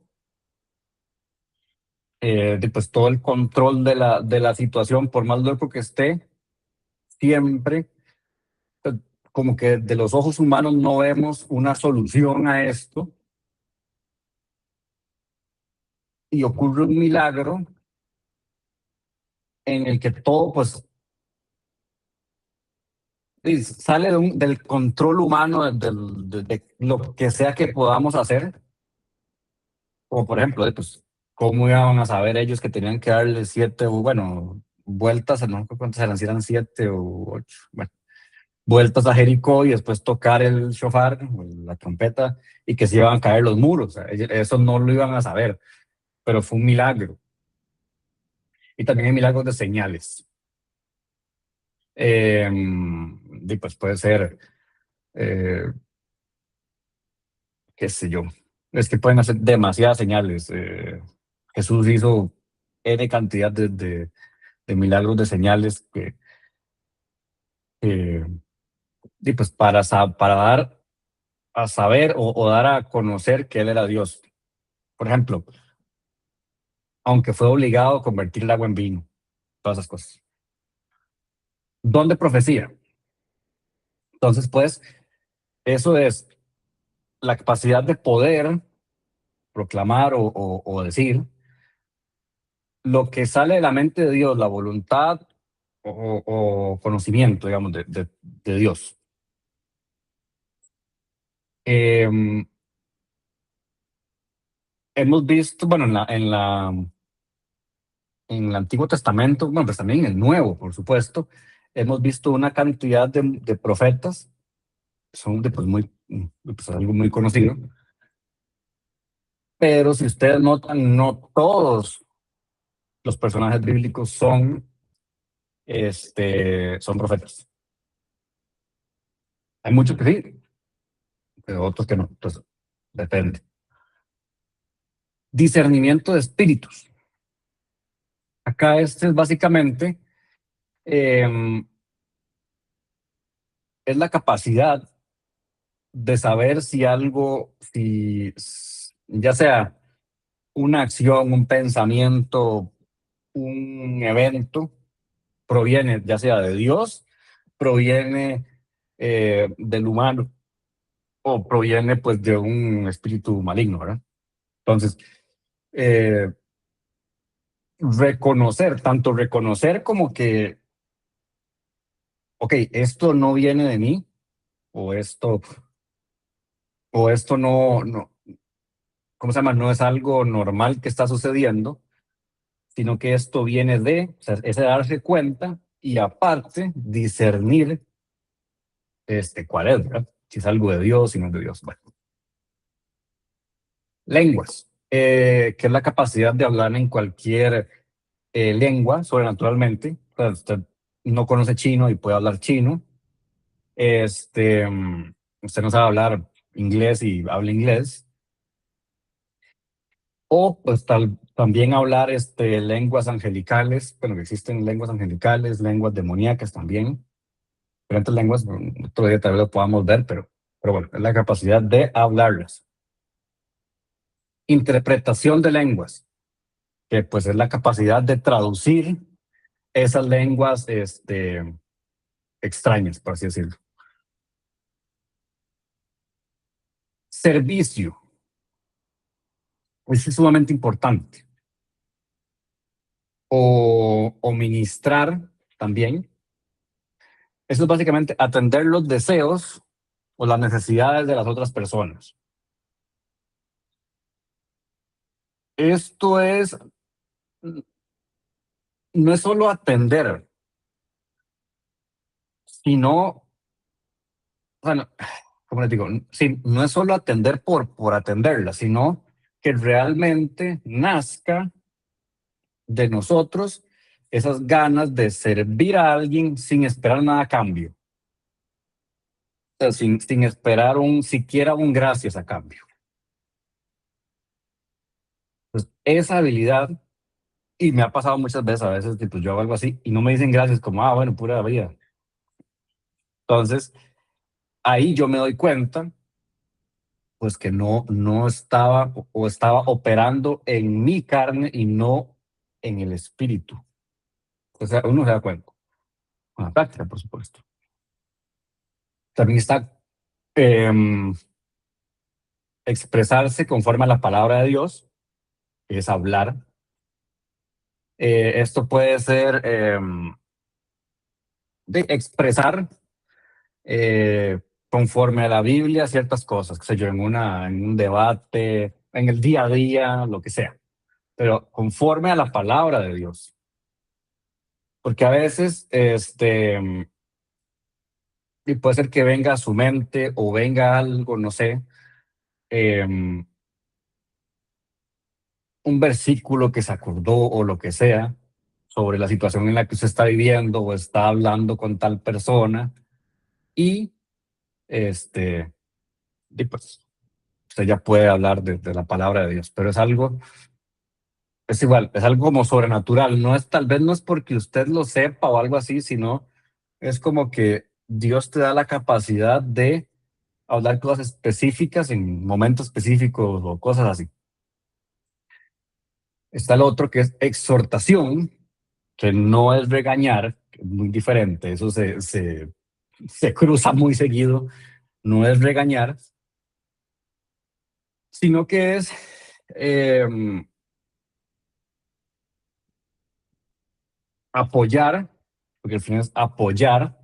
Pues todo el control de la situación, por más loco que esté, siempre, pues, como que de los ojos humanos no vemos una solución a esto y ocurre un milagro en el que todo pues sale del control humano de lo que sea que podamos hacer, como por ejemplo, pues, ¿cómo iban a saber ellos que tenían que darle 7 o bueno, vueltas, no sé cuántas eran, si eran 7 o 8, bueno, vueltas a Jericó y después tocar el shofar, la trompeta, y que se iban a caer los muros? O sea, eso no lo iban a saber, pero fue un milagro. Y también hay milagros de señales. Y pues puede ser, eh, qué sé yo, es que pueden hacer demasiadas señales. Jesús hizo N cantidad milagros, de señales que, y pues para dar a saber o dar a conocer que Él era Dios. Por ejemplo, aunque fue obligado a convertir el agua en vino, todas esas cosas. ¿Dónde profecía? Entonces, pues, eso es la capacidad de poder proclamar o decir lo que sale de la mente de Dios, la voluntad o conocimiento, digamos, de Dios. Eh, Hemos visto, bueno, en el Antiguo Testamento, bueno, pues también en el Nuevo, por supuesto, hemos visto una cantidad de profetas, son de, pues, pues, algo muy conocido, pero si ustedes notan, no todos los personajes bíblicos son profetas. Hay muchos que sí, pero otros que no, entonces depende. Discernimiento de espíritus. Acá este es básicamente, eh, es la capacidad de saber si algo, ya sea una acción, un pensamiento, un evento, proviene ya sea de Dios, proviene del humano o proviene pues de un espíritu maligno, ¿verdad? Entonces, eh, tanto reconocer como que, ok, esto no viene de mí o esto no, ¿cómo se llama? No es algo normal que está sucediendo, sino que esto viene o sea, es de darse cuenta y aparte discernir cuál es, ¿verdad? Si es algo de Dios, si no es de Dios. Bueno, lenguas, que es la capacidad de hablar en cualquier lengua, sobrenaturalmente. O sea, usted no conoce chino y puede hablar chino. Usted no sabe hablar inglés y habla inglés. O pues también hablar lenguas angelicales, bueno, que existen lenguas angelicales, lenguas demoníacas también, diferentes lenguas, otro día tal vez lo podamos ver, pero bueno, es la capacidad de hablarlas. Interpretación de lenguas, que pues es la capacidad de traducir esas lenguas extrañas, por así decirlo. Servicio, es sumamente importante. O ministrar también. Eso es básicamente atender los deseos o las necesidades de las otras personas. Esto no es solo atender, sino, bueno, como les digo, sí, no es solo atender por atenderla, sino que realmente nazca de nosotros esas ganas de servir a alguien sin esperar nada a cambio. O sea, sin esperar siquiera un gracias a cambio. Pues esa habilidad, y me ha pasado muchas veces, a veces tipo, yo hago algo así y no me dicen gracias, como, bueno, pura vida. Entonces, ahí yo me doy cuenta, pues que no estaba o estaba operando en mi carne y no en el espíritu. O sea, uno se da cuenta, con la práctica, por supuesto. También está eh, expresarse conforme a la palabra de Dios, que es hablar. Esto puede ser de expresar eh, conforme a la Biblia ciertas cosas, qué sé yo, en un debate, en el día a día, lo que sea, pero conforme a la palabra de Dios. Porque a veces, y puede ser que venga a su mente o venga algo, no sé, un versículo que se acordó o lo que sea sobre la situación en la que usted está viviendo o está hablando con tal persona y y pues usted ya puede hablar de la palabra de Dios, pero es algo es igual, es algo como sobrenatural. No es, tal vez no es porque usted lo sepa o algo así, sino es como que Dios te da la capacidad de hablar cosas específicas en momentos específicos o cosas así. Está el otro que es exhortación, que no es regañar, que es muy diferente. Eso se cruza muy seguido. No es regañar, sino que es eh, apoyar, porque al final es apoyar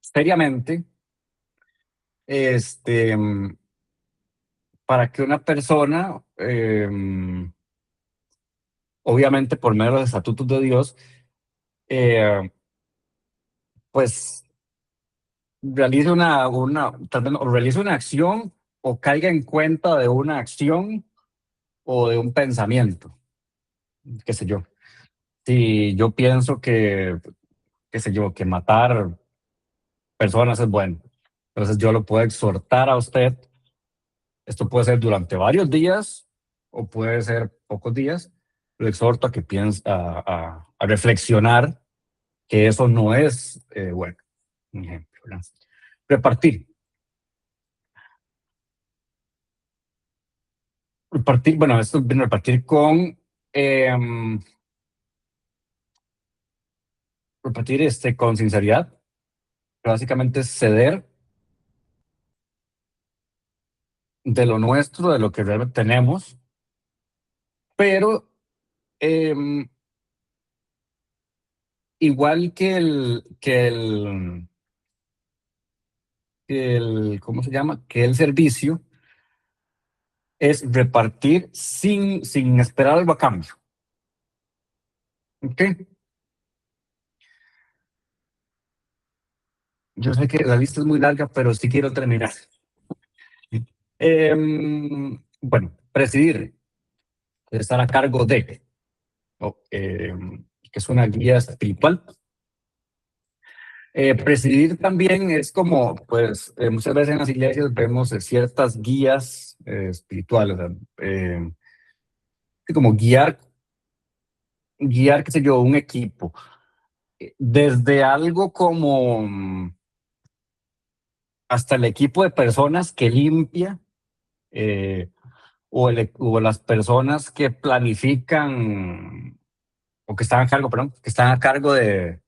seriamente, este, para que una persona, obviamente por medio de los estatutos de Dios, eh, pues realice tal vez, o realice una acción o caiga en cuenta de una acción o de un pensamiento, qué sé yo. Si yo pienso que, qué sé yo, que matar personas es bueno, entonces yo lo puedo exhortar a usted. Esto puede ser durante varios días o puede ser pocos días. Lo exhorto a que piense, a reflexionar que eso no es bueno. Un ejemplo, ¿verdad? Repartir. Repartir, bueno, esto viene a repartir con repartir con sinceridad. Básicamente es ceder de lo nuestro, de lo que realmente tenemos, pero em, igual ¿cómo se llama? Que el servicio es repartir sin esperar algo a cambio. ¿Ok? Yo sé que la lista es muy larga, pero sí quiero terminar. Bueno, presidir, estar a cargo de, que es una guía espiritual. Presidir también es como, pues, muchas veces en las iglesias vemos ciertas guías espirituales, como guiar, qué sé yo, un equipo. Desde algo como hasta el equipo de personas que limpia, eh, o las personas que planifican, o que están a cargo, perdón, que están a cargo de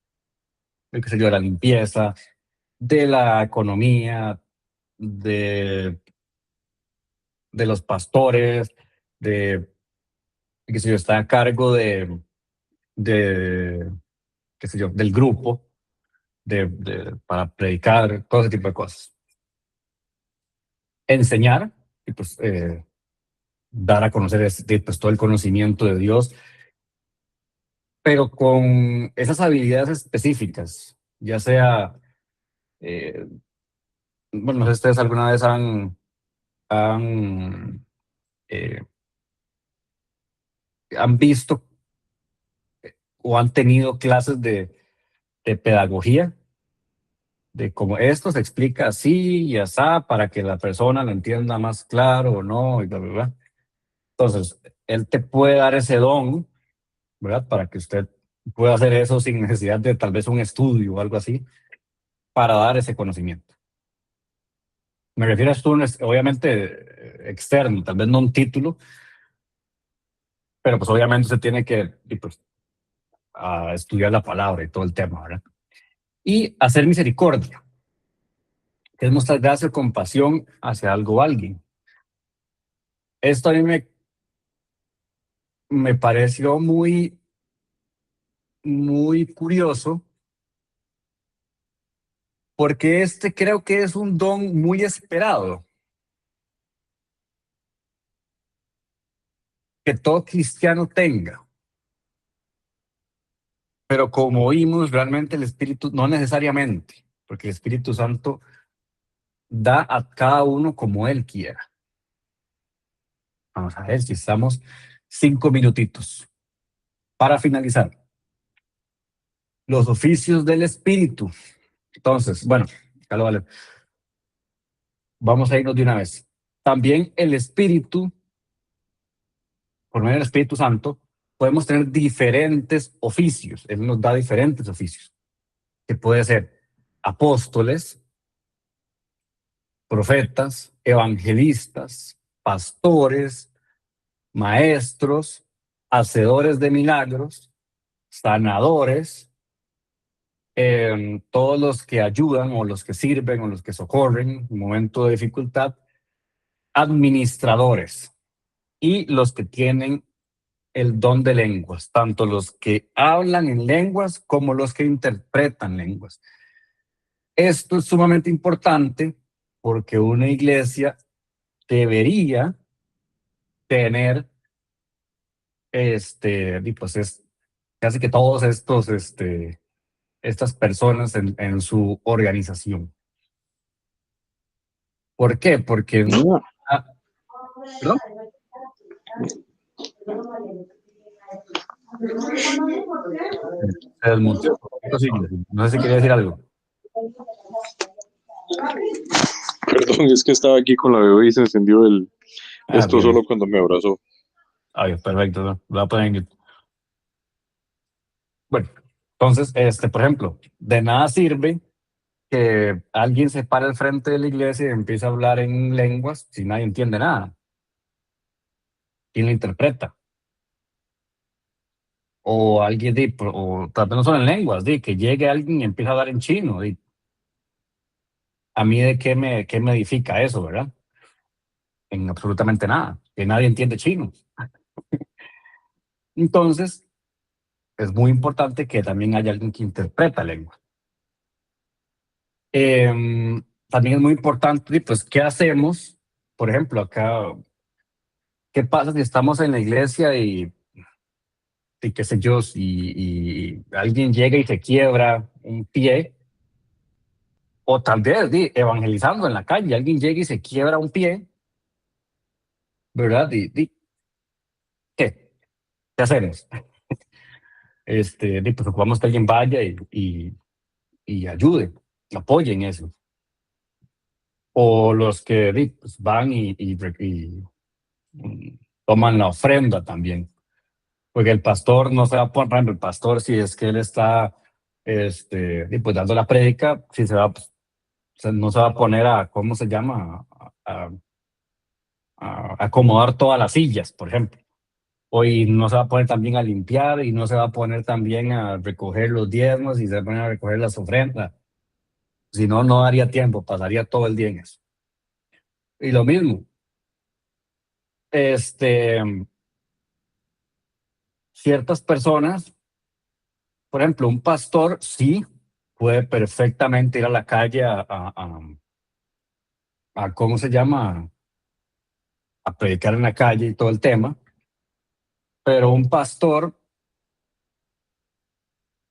qué sé yo, de la limpieza, de la economía, de, de los pastores, de, qué sé yo, están a cargo de qué sé yo, del grupo, para predicar, todo ese tipo de cosas. Enseñar, y pues dar a conocer pues, todo el conocimiento de Dios, pero con esas habilidades específicas, ya sea, eh, bueno, no sé si ustedes alguna vez han, eh, han visto o han tenido clases de pedagogía, de cómo esto se explica así y así para que la persona lo entienda más claro o no, y bla, bla, bla. Entonces, él te puede dar ese don, ¿verdad? Para que usted pueda hacer eso sin necesidad de tal vez un estudio o algo así, para dar ese conocimiento. Me refiero a estudios, obviamente, externo, tal vez no un título, pero pues obviamente se tiene que pues, a estudiar la palabra y todo el tema, ¿verdad? Y hacer misericordia, que es mostrar gracia o compasión hacia algo o alguien. Esto a mí me pareció muy curioso, porque creo que es un don muy esperado, que todo cristiano tenga. Pero como vimos, realmente el Espíritu, no necesariamente, porque el Espíritu Santo da a cada uno como Él quiera. Vamos a ver si estamos 5 minutitos para finalizar. Los oficios del Espíritu. Entonces, bueno, ya lo vale. Vamos a irnos de una vez. También el Espíritu por medio del Espíritu Santo, podemos tener diferentes oficios. Él nos da diferentes oficios, que puede ser apóstoles, profetas, evangelistas, pastores, maestros, hacedores de milagros, sanadores, todos los que ayudan o los que sirven o los que socorren en un momento de dificultad, administradores y los que tienen el don de lenguas, tanto los que hablan en lenguas como los que interpretan lenguas. Esto es sumamente importante porque una iglesia debería tener y pues es casi que todos estos estas personas en su organización. ¿Por qué? Porque ah, ¿perdón? Se desmuteó. No sé si quería decir algo. Perdón, es que estaba aquí con la bebé y se encendió esto Okay. solo cuando me abrazó. Perfecto, ¿no? Lo voy a poner en YouTube. Bueno, entonces, por ejemplo, de nada sirve que alguien se pare al frente de la iglesia y empiece a hablar en lenguas si nadie entiende nada. ¿Quién lo interpreta? O alguien, o tal vez no son en lenguas, que llegue alguien y empiece a hablar en chino. ¿A mí de qué me edifica eso, verdad? En absolutamente nada, que nadie entiende chino. Entonces, es muy importante que también haya alguien que interpreta lengua. También es muy importante, pues, ¿qué hacemos? Por ejemplo, acá, ¿qué pasa si estamos en la iglesia y qué sé yo, y alguien llega y se quiebra un pie? O tal vez evangelizando en la calle, alguien llega y se quiebra un pie, ¿verdad? ¿Qué? ¿Qué hacemos? Pues ocupamos que alguien vaya y ayude, apoyen eso. O los que pues, van y toman la ofrenda también. Porque el pastor no se va a poner, por ejemplo, el pastor, si es que él está pues dando la prédica, si se va, pues, no se va a poner a, ¿cómo se llama? A acomodar todas las sillas, por ejemplo. Hoy no se va a poner también a limpiar y no se va a poner también a recoger los diezmos y se va a poner a recoger las ofrendas. Si no, no daría tiempo, pasaría todo el día en eso. Y lo mismo, ciertas personas, por ejemplo, un pastor sí puede perfectamente ir a la calle a ¿cómo se llama? A predicar en la calle y todo el tema, pero un pastor,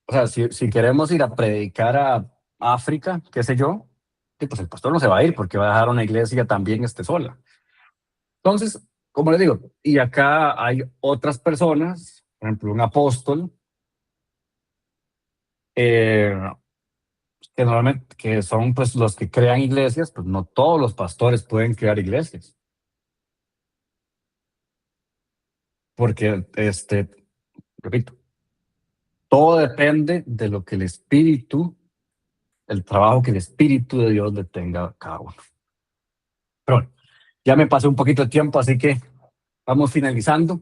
o sea, si queremos ir a predicar a África, qué sé yo, pues el pastor no se va a ir porque va a dejar una iglesia también sola. Entonces, como les digo, y acá hay otras personas, por ejemplo, un apóstol, eh, que normalmente que son pues los que crean iglesias, pues no todos los pastores pueden crear iglesias, porque repito, todo depende de lo que el trabajo que el Espíritu de Dios le tenga a cada uno. Pero bueno, ya me pasé un poquito de tiempo, así que vamos finalizando.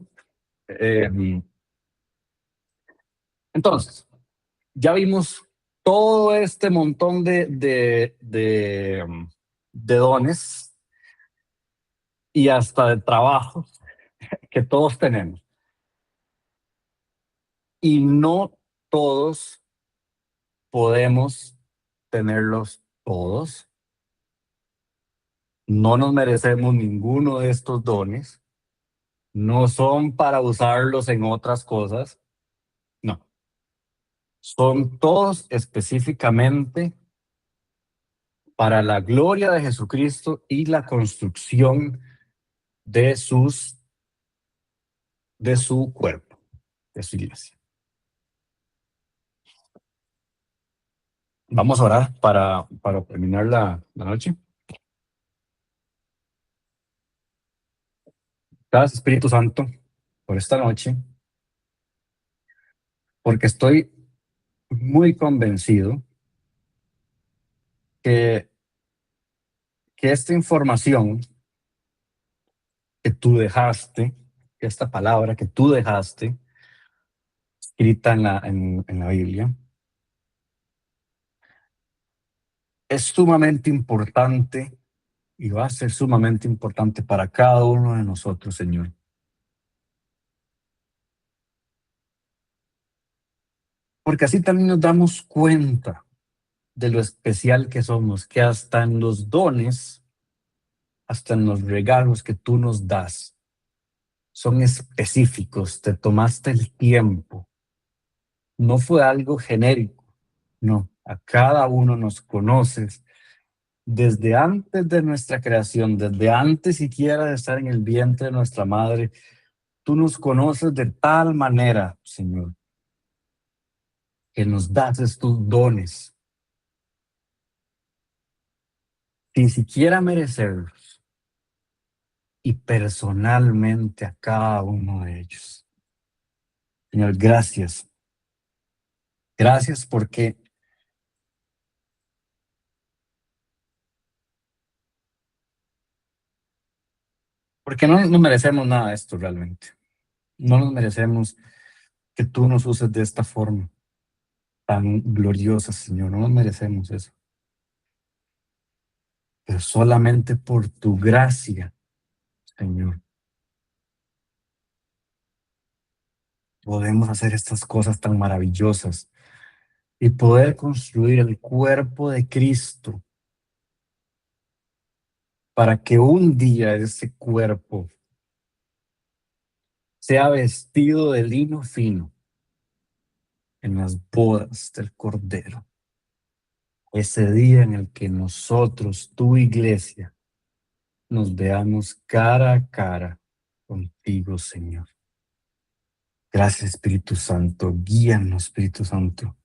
Entonces, ya vimos todo este montón de dones y hasta de trabajos que todos tenemos. Y no todos podemos tenerlos todos. No nos merecemos ninguno de estos dones. No son para usarlos en otras cosas. No. Son todos específicamente para la gloria de Jesucristo y la construcción de su cuerpo, de su iglesia. Vamos a orar para terminar la noche. Gracias, Espíritu Santo. por esta noche, porque estoy muy convencido que, que esta información que tú dejaste, que esta palabra que tú dejaste, escrita en la Biblia, es sumamente importante y va a ser sumamente importante para cada uno de nosotros, Señor. Porque así también nos damos cuenta de lo especial que somos, que hasta en los dones, hasta en los regalos que tú nos das, son específicos, te tomaste el tiempo, no fue algo genérico, no, a cada uno nos conoces desde antes de nuestra creación, desde antes siquiera de estar en el vientre de nuestra madre, tú nos conoces de tal manera, Señor, que nos das estos dones sin siquiera merecerlos y personalmente a cada uno de ellos. Señor, gracias. Gracias porque no merecemos nada de esto realmente. No nos merecemos que tú nos uses de esta forma tan gloriosa, Señor. No nos merecemos eso. Pero solamente por tu gracia, Señor, podemos hacer estas cosas tan maravillosas y poder construir el cuerpo de Cristo para que un día ese cuerpo sea vestido de lino fino en las bodas del Cordero. Ese día en el que nosotros, tu iglesia, nos veamos cara a cara contigo, Señor. Gracias, Espíritu Santo. Guíanos, Espíritu Santo.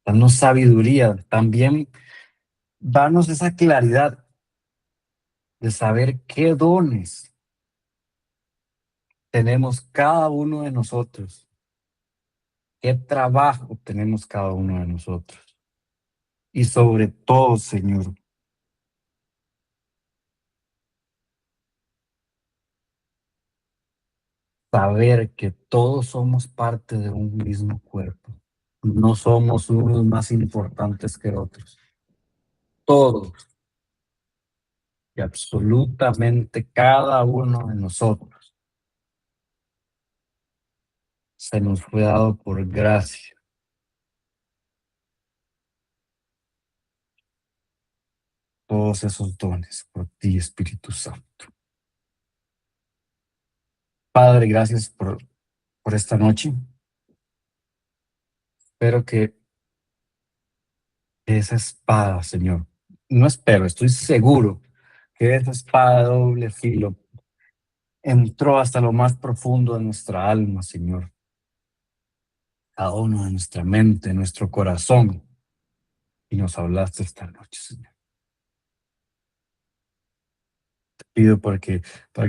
Danos sabiduría. También danos esa claridad de saber qué dones tenemos cada uno de nosotros, qué trabajo tenemos cada uno de nosotros. Y sobre todo, Señor, saber que todos somos parte de un mismo cuerpo. No somos unos más importantes que otros. Todos y absolutamente cada uno de nosotros se nos fue dado por gracia. Todos esos dones por ti, Espíritu Santo. Padre, gracias por esta noche. Espero que esa espada, Señor, no espero, estoy seguro que esa espada de doble filo entró hasta lo más profundo de nuestra alma, Señor. Cada uno de nuestra mente, nuestro corazón. Y nos hablaste esta noche, Señor. Te pido para que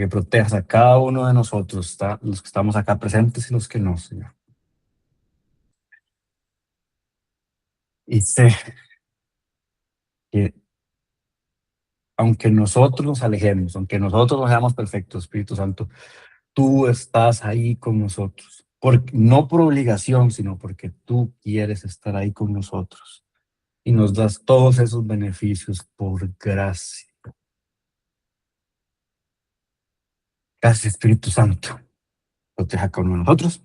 protejas a cada uno de nosotros, los que estamos acá presentes y los que no, Señor. Y sé que aunque nosotros nos alejemos, aunque nosotros nos seamos perfectos, Espíritu Santo, tú estás ahí con nosotros. No por obligación, sino porque tú quieres estar ahí con nosotros. Y nos das todos esos beneficios por gracia. Gracias, Espíritu Santo. Proteja con nosotros.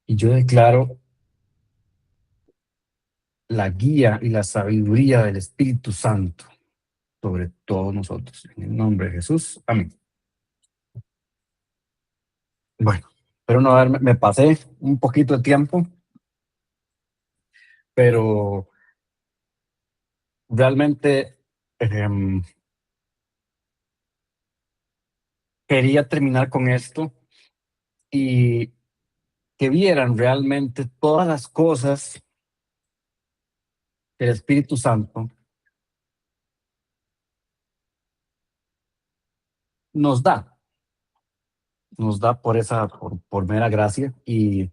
Y yo declaro la guía y la sabiduría del Espíritu Santo sobre todos nosotros. En el nombre de Jesús. Amén. Bueno, espero no haberme, me pasé un poquito de tiempo, pero realmente quería terminar con esto y que vieran realmente todas las cosas que el Espíritu Santo nos da por mera gracia, y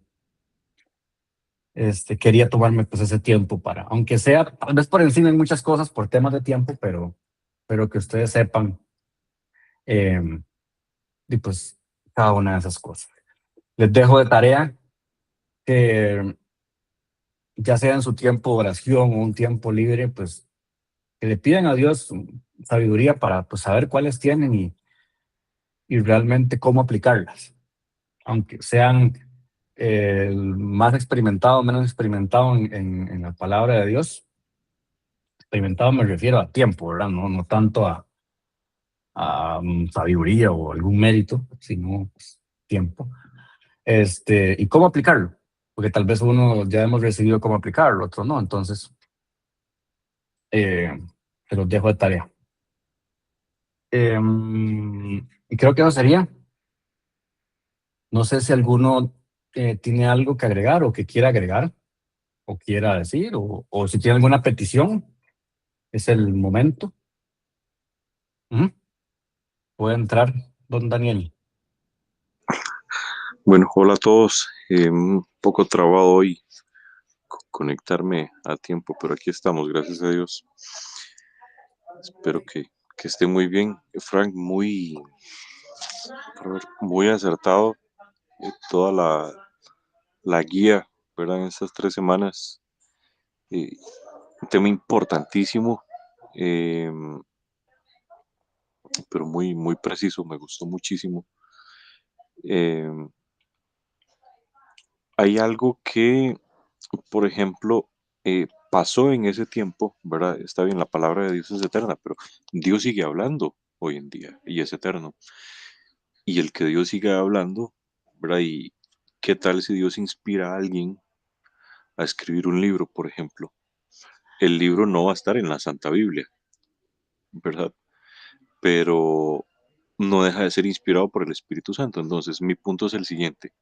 quería tomarme pues ese tiempo para, aunque sea tal vez por encima en muchas cosas por temas de tiempo, pero que ustedes sepan, eh, y pues cada una de esas cosas. Les dejo de tarea que, ya sea en su tiempo de oración o un tiempo libre, pues que le pidan a Dios sabiduría para pues saber cuáles tienen, y realmente cómo aplicarlas, aunque sean más experimentado, menos experimentado en la palabra de Dios. Experimentado me refiero a tiempo, ¿verdad? No tanto a sabiduría o algún mérito, sino pues, tiempo. Y cómo aplicarlo, porque tal vez uno ya hemos recibido cómo aplicarlo, otro no. Entonces, se los dejo de tarea. Y creo que eso sería. No sé si alguno tiene algo que agregar o que quiera agregar o quiera decir, o si tiene alguna petición, es el momento. Puede entrar, don Daniel. Bueno, hola a todos. Un poco trabado hoy conectarme a tiempo, pero aquí estamos, gracias a Dios. Espero que esté muy bien. Frank, muy acertado. Toda la guía, ¿verdad? En estas 3 semanas. Un tema importantísimo, eh, pero muy preciso, me gustó muchísimo. Eh, Hay algo que, por ejemplo, pasó en ese tiempo, ¿verdad? Está bien, la palabra de Dios es eterna, pero Dios sigue hablando hoy en día y es eterno. Y el que Dios siga hablando, ¿verdad? Y qué tal si Dios inspira a alguien a escribir un libro, por ejemplo. El libro no va a estar en la Santa Biblia, ¿verdad? Pero no deja de ser inspirado por el Espíritu Santo. Entonces, mi punto es el siguiente,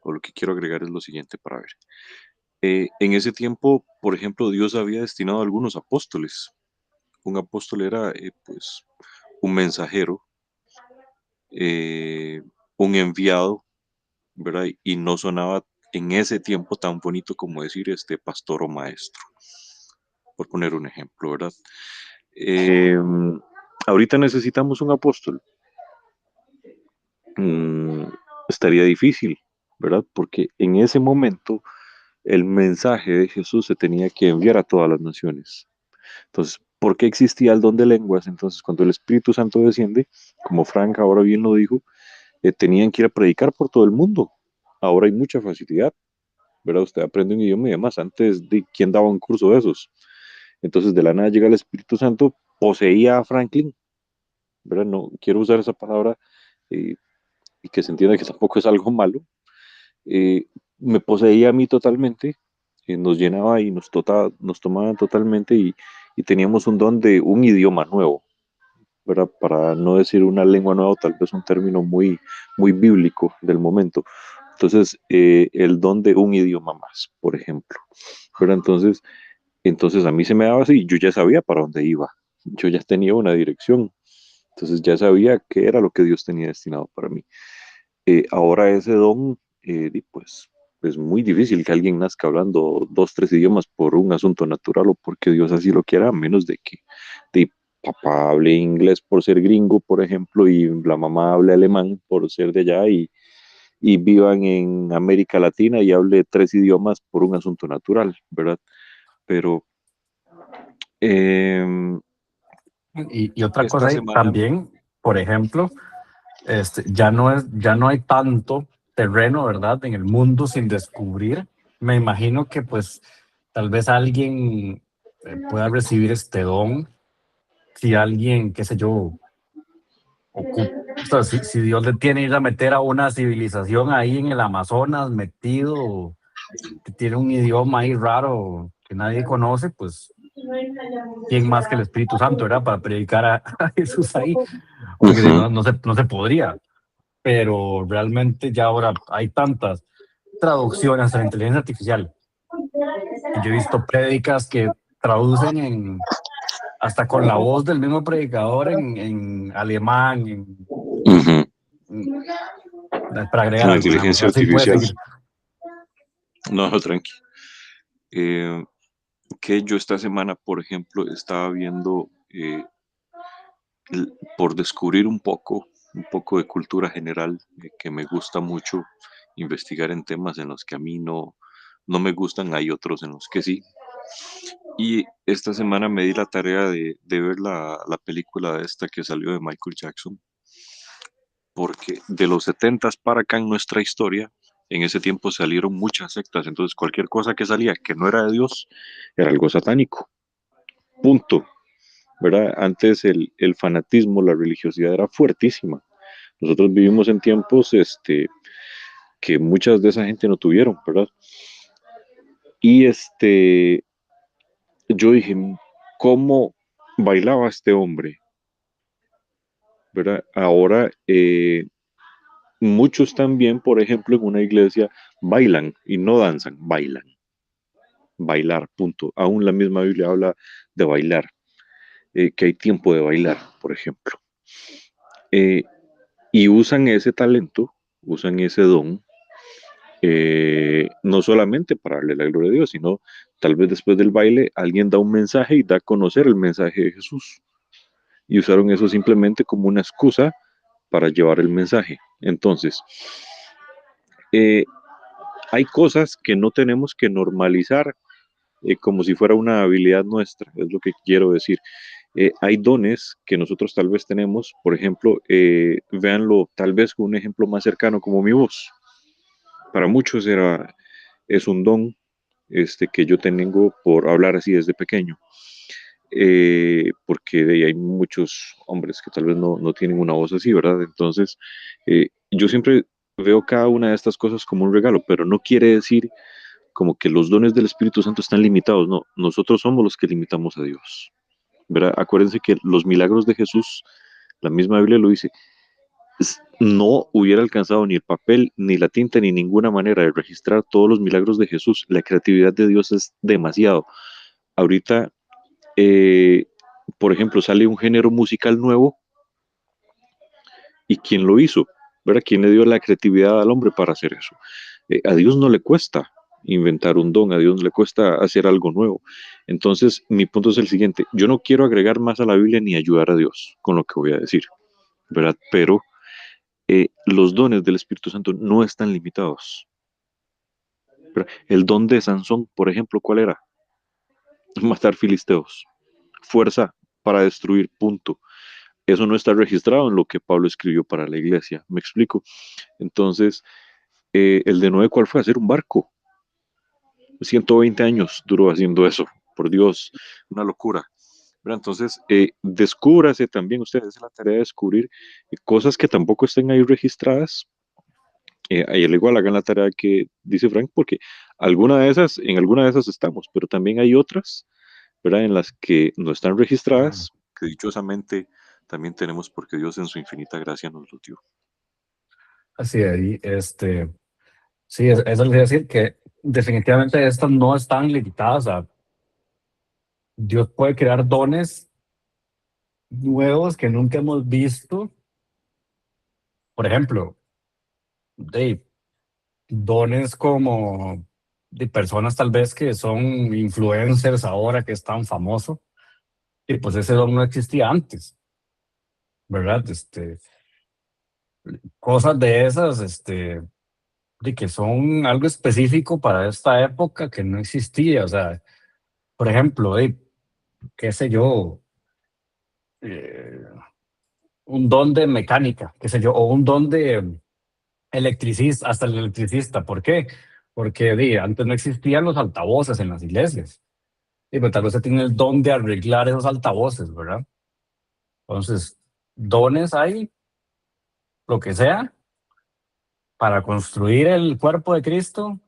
o lo que quiero agregar es lo siguiente para ver. En ese tiempo, por ejemplo, Dios había destinado a algunos apóstoles. Un apóstol era, pues, un mensajero, eh, un enviado, ¿verdad? Y no sonaba en ese tiempo tan bonito como decir pastor o maestro, por poner un ejemplo, ¿verdad? Eh, Ahorita necesitamos un apóstol. Mm, Estaría difícil, ¿verdad? Porque en ese momento el mensaje de Jesús se tenía que enviar a todas las naciones. Entonces, ¿por qué existía el don de lenguas? Entonces, cuando el Espíritu Santo desciende, como Frank ahora bien lo dijo, tenían que ir a predicar por todo el mundo. Ahora hay mucha facilidad, ¿verdad? Usted aprende un idioma y demás. Antes, ¿quién daba un curso de esos? Entonces, de la nada llega el Espíritu Santo, poseía a Franklin, ¿verdad? No quiero usar esa palabra, eh, y que se entienda que tampoco es algo malo. eh, Me poseía a mí totalmente, nos llenaba y nos tomaba totalmente, y teníamos un don de un idioma nuevo, ¿verdad? Para no decir una lengua nueva, tal vez un término muy bíblico del momento. Entonces, el don de un idioma más, por ejemplo, ¿verdad? Entonces a mí se me daba así, yo ya sabía para dónde iba, yo ya tenía una dirección, entonces ya sabía qué era lo que Dios tenía destinado para mí. Ahora ese don, pues es muy difícil que alguien nazca hablando 2, 3 idiomas por un asunto natural o porque Dios así lo quiera, a menos de que papá hable inglés por ser gringo, por ejemplo, y la mamá hable alemán por ser de allá, y vivan en América Latina y hable 3 idiomas por un asunto natural, ¿verdad? Pero eh, Y otra cosa esta ahí semana, también, por ejemplo, ya no hay tanto terreno, ¿verdad? En el mundo sin descubrir. Me imagino que pues tal vez alguien pueda recibir este don, si alguien, qué sé yo, ocupa, o sea, si Dios le tiene ir a meter a una civilización ahí en el Amazonas metido, que tiene un idioma ahí raro que nadie conoce, pues quién más que el Espíritu Santo, ¿verdad? Para predicar a Jesús ahí, porque si uh-huh, no, no se podría. Pero realmente ya ahora hay tantas traducciones a la inteligencia artificial, y yo he visto prédicas que traducen hasta con la voz del mismo predicador en alemán, Ujú. Para agregar La algo, nada más. inteligencia Ahora sí puede artificial. seguir. No, no, tranqui. Eh, que yo esta semana, por ejemplo, estaba viendo por descubrir un poco de cultura general, que me gusta mucho investigar en temas en los que a mí no me gustan, hay otros en los que sí. Y esta semana me di la tarea de ver la película esta que salió de Michael Jackson, porque de los 70s para acá en nuestra historia, en ese tiempo salieron muchas sectas, entonces cualquier cosa que salía que no era de Dios era algo satánico, punto, ¿verdad? Antes el fanatismo, la religiosidad era fuertísima. Nosotros vivimos en tiempos que muchas de esa gente no tuvieron, ¿verdad? Y yo dije, ¿cómo bailaba este hombre? ¿Verdad? Ahora, muchos también, por ejemplo, en una iglesia bailan y no danzan, bailan. Bailar, punto. Aún la misma Biblia habla de bailar, que hay tiempo de bailar, por ejemplo. Eh, y usan ese talento, usan ese don, no solamente para darle la gloria a Dios, sino tal vez después del baile alguien da un mensaje y da a conocer el mensaje de Jesús. Y usaron eso simplemente como una excusa para llevar el mensaje. Entonces, eh, hay cosas que no tenemos que normalizar como si fuera una habilidad nuestra, es lo que quiero decir. Hay dones que nosotros tal vez tenemos, por ejemplo, véanlo tal vez con un ejemplo más cercano como mi voz. Para muchos es un don que yo tengo por hablar así desde pequeño, porque de ahí hay muchos hombres que tal vez no tienen una voz así, ¿verdad? Entonces, yo siempre veo cada una de estas cosas como un regalo, pero no quiere decir como que los dones del Espíritu Santo están limitados, no, nosotros somos los que limitamos a Dios, ¿verdad? Acuérdense que los milagros de Jesús, la misma Biblia lo dice, no hubiera alcanzado ni el papel, ni la tinta, ni ninguna manera de registrar todos los milagros de Jesús. La creatividad de Dios es demasiado. Ahorita, eh, por ejemplo, sale un género musical nuevo y ¿quién lo hizo? ¿Verdad? ¿Quién le dio la creatividad al hombre para hacer eso? A Dios no le cuesta inventar un don, a Dios no le cuesta hacer algo nuevo. Entonces, mi punto es el siguiente, yo no quiero agregar más a la Biblia ni ayudar a Dios con lo que voy a decir, ¿verdad? Pero los dones del Espíritu Santo no están limitados. ¿Verdad? El don de Sansón, por ejemplo, ¿cuál era? Matar filisteos. Fuerza para destruir, punto. Eso no está registrado en lo que Pablo escribió para la iglesia. ¿Me explico? Entonces, el de Noé, ¿cuál fue? Hacer un barco. 120 años duró haciendo eso. Por Dios, una locura. ¿Verdad? Entonces, descúbrase también ustedes la tarea de descubrir cosas que tampoco estén ahí registradas. Ahí al igual hagan la tarea que dice Frank, porque en alguna de esas estamos, pero también hay otras, ¿verdad? En las que no están registradas, que dichosamente también tenemos porque Dios en su infinita gracia nos lo dio. Así ahí, sí, eso les iba a decir que definitivamente estas no están limitadas a Dios puede crear dones nuevos que nunca hemos visto. Por ejemplo, de dones como de personas tal vez que son influencers ahora que es tan famoso y pues ese don no existía antes, ¿verdad? Cosas de esas, de que son algo específico para esta época que no existía. O sea, por ejemplo, qué sé yo, eh, un don de mecánica, qué sé yo, o un don de electricista, hasta el electricista. ¿Por qué? Porque antes no existían los altavoces en las iglesias. Y pues tal vez se tiene el don de arreglar esos altavoces, ¿verdad? Entonces, dones hay, lo que sea, para construir el cuerpo de Cristo,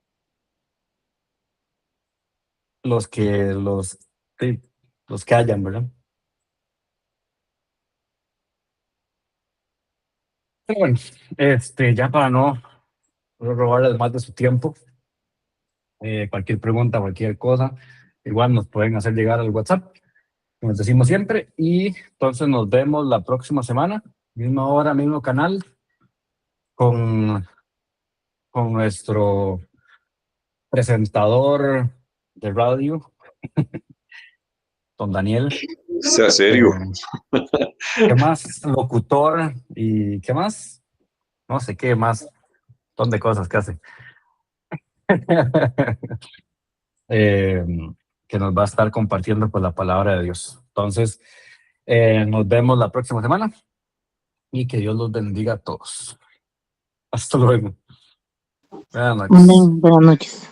los que los, sí, los que hayan, ¿verdad? Pero bueno, ya para no robarles más de su tiempo, cualquier pregunta, cualquier cosa, igual nos pueden hacer llegar al WhatsApp, como les decimos siempre, y entonces nos vemos la próxima semana. misma hora, mismo canal, con nuestro presentador de radio, don Daniel. Sea serio. ¿Qué más? Locutor y ¿qué más? No sé qué más. Un montón de cosas que hace. Que nos va a estar compartiendo pues la palabra de Dios. Entonces, nos vemos la próxima semana y que Dios los bendiga a todos. Hasta luego. Buenas noches. Amén. Buenas noches.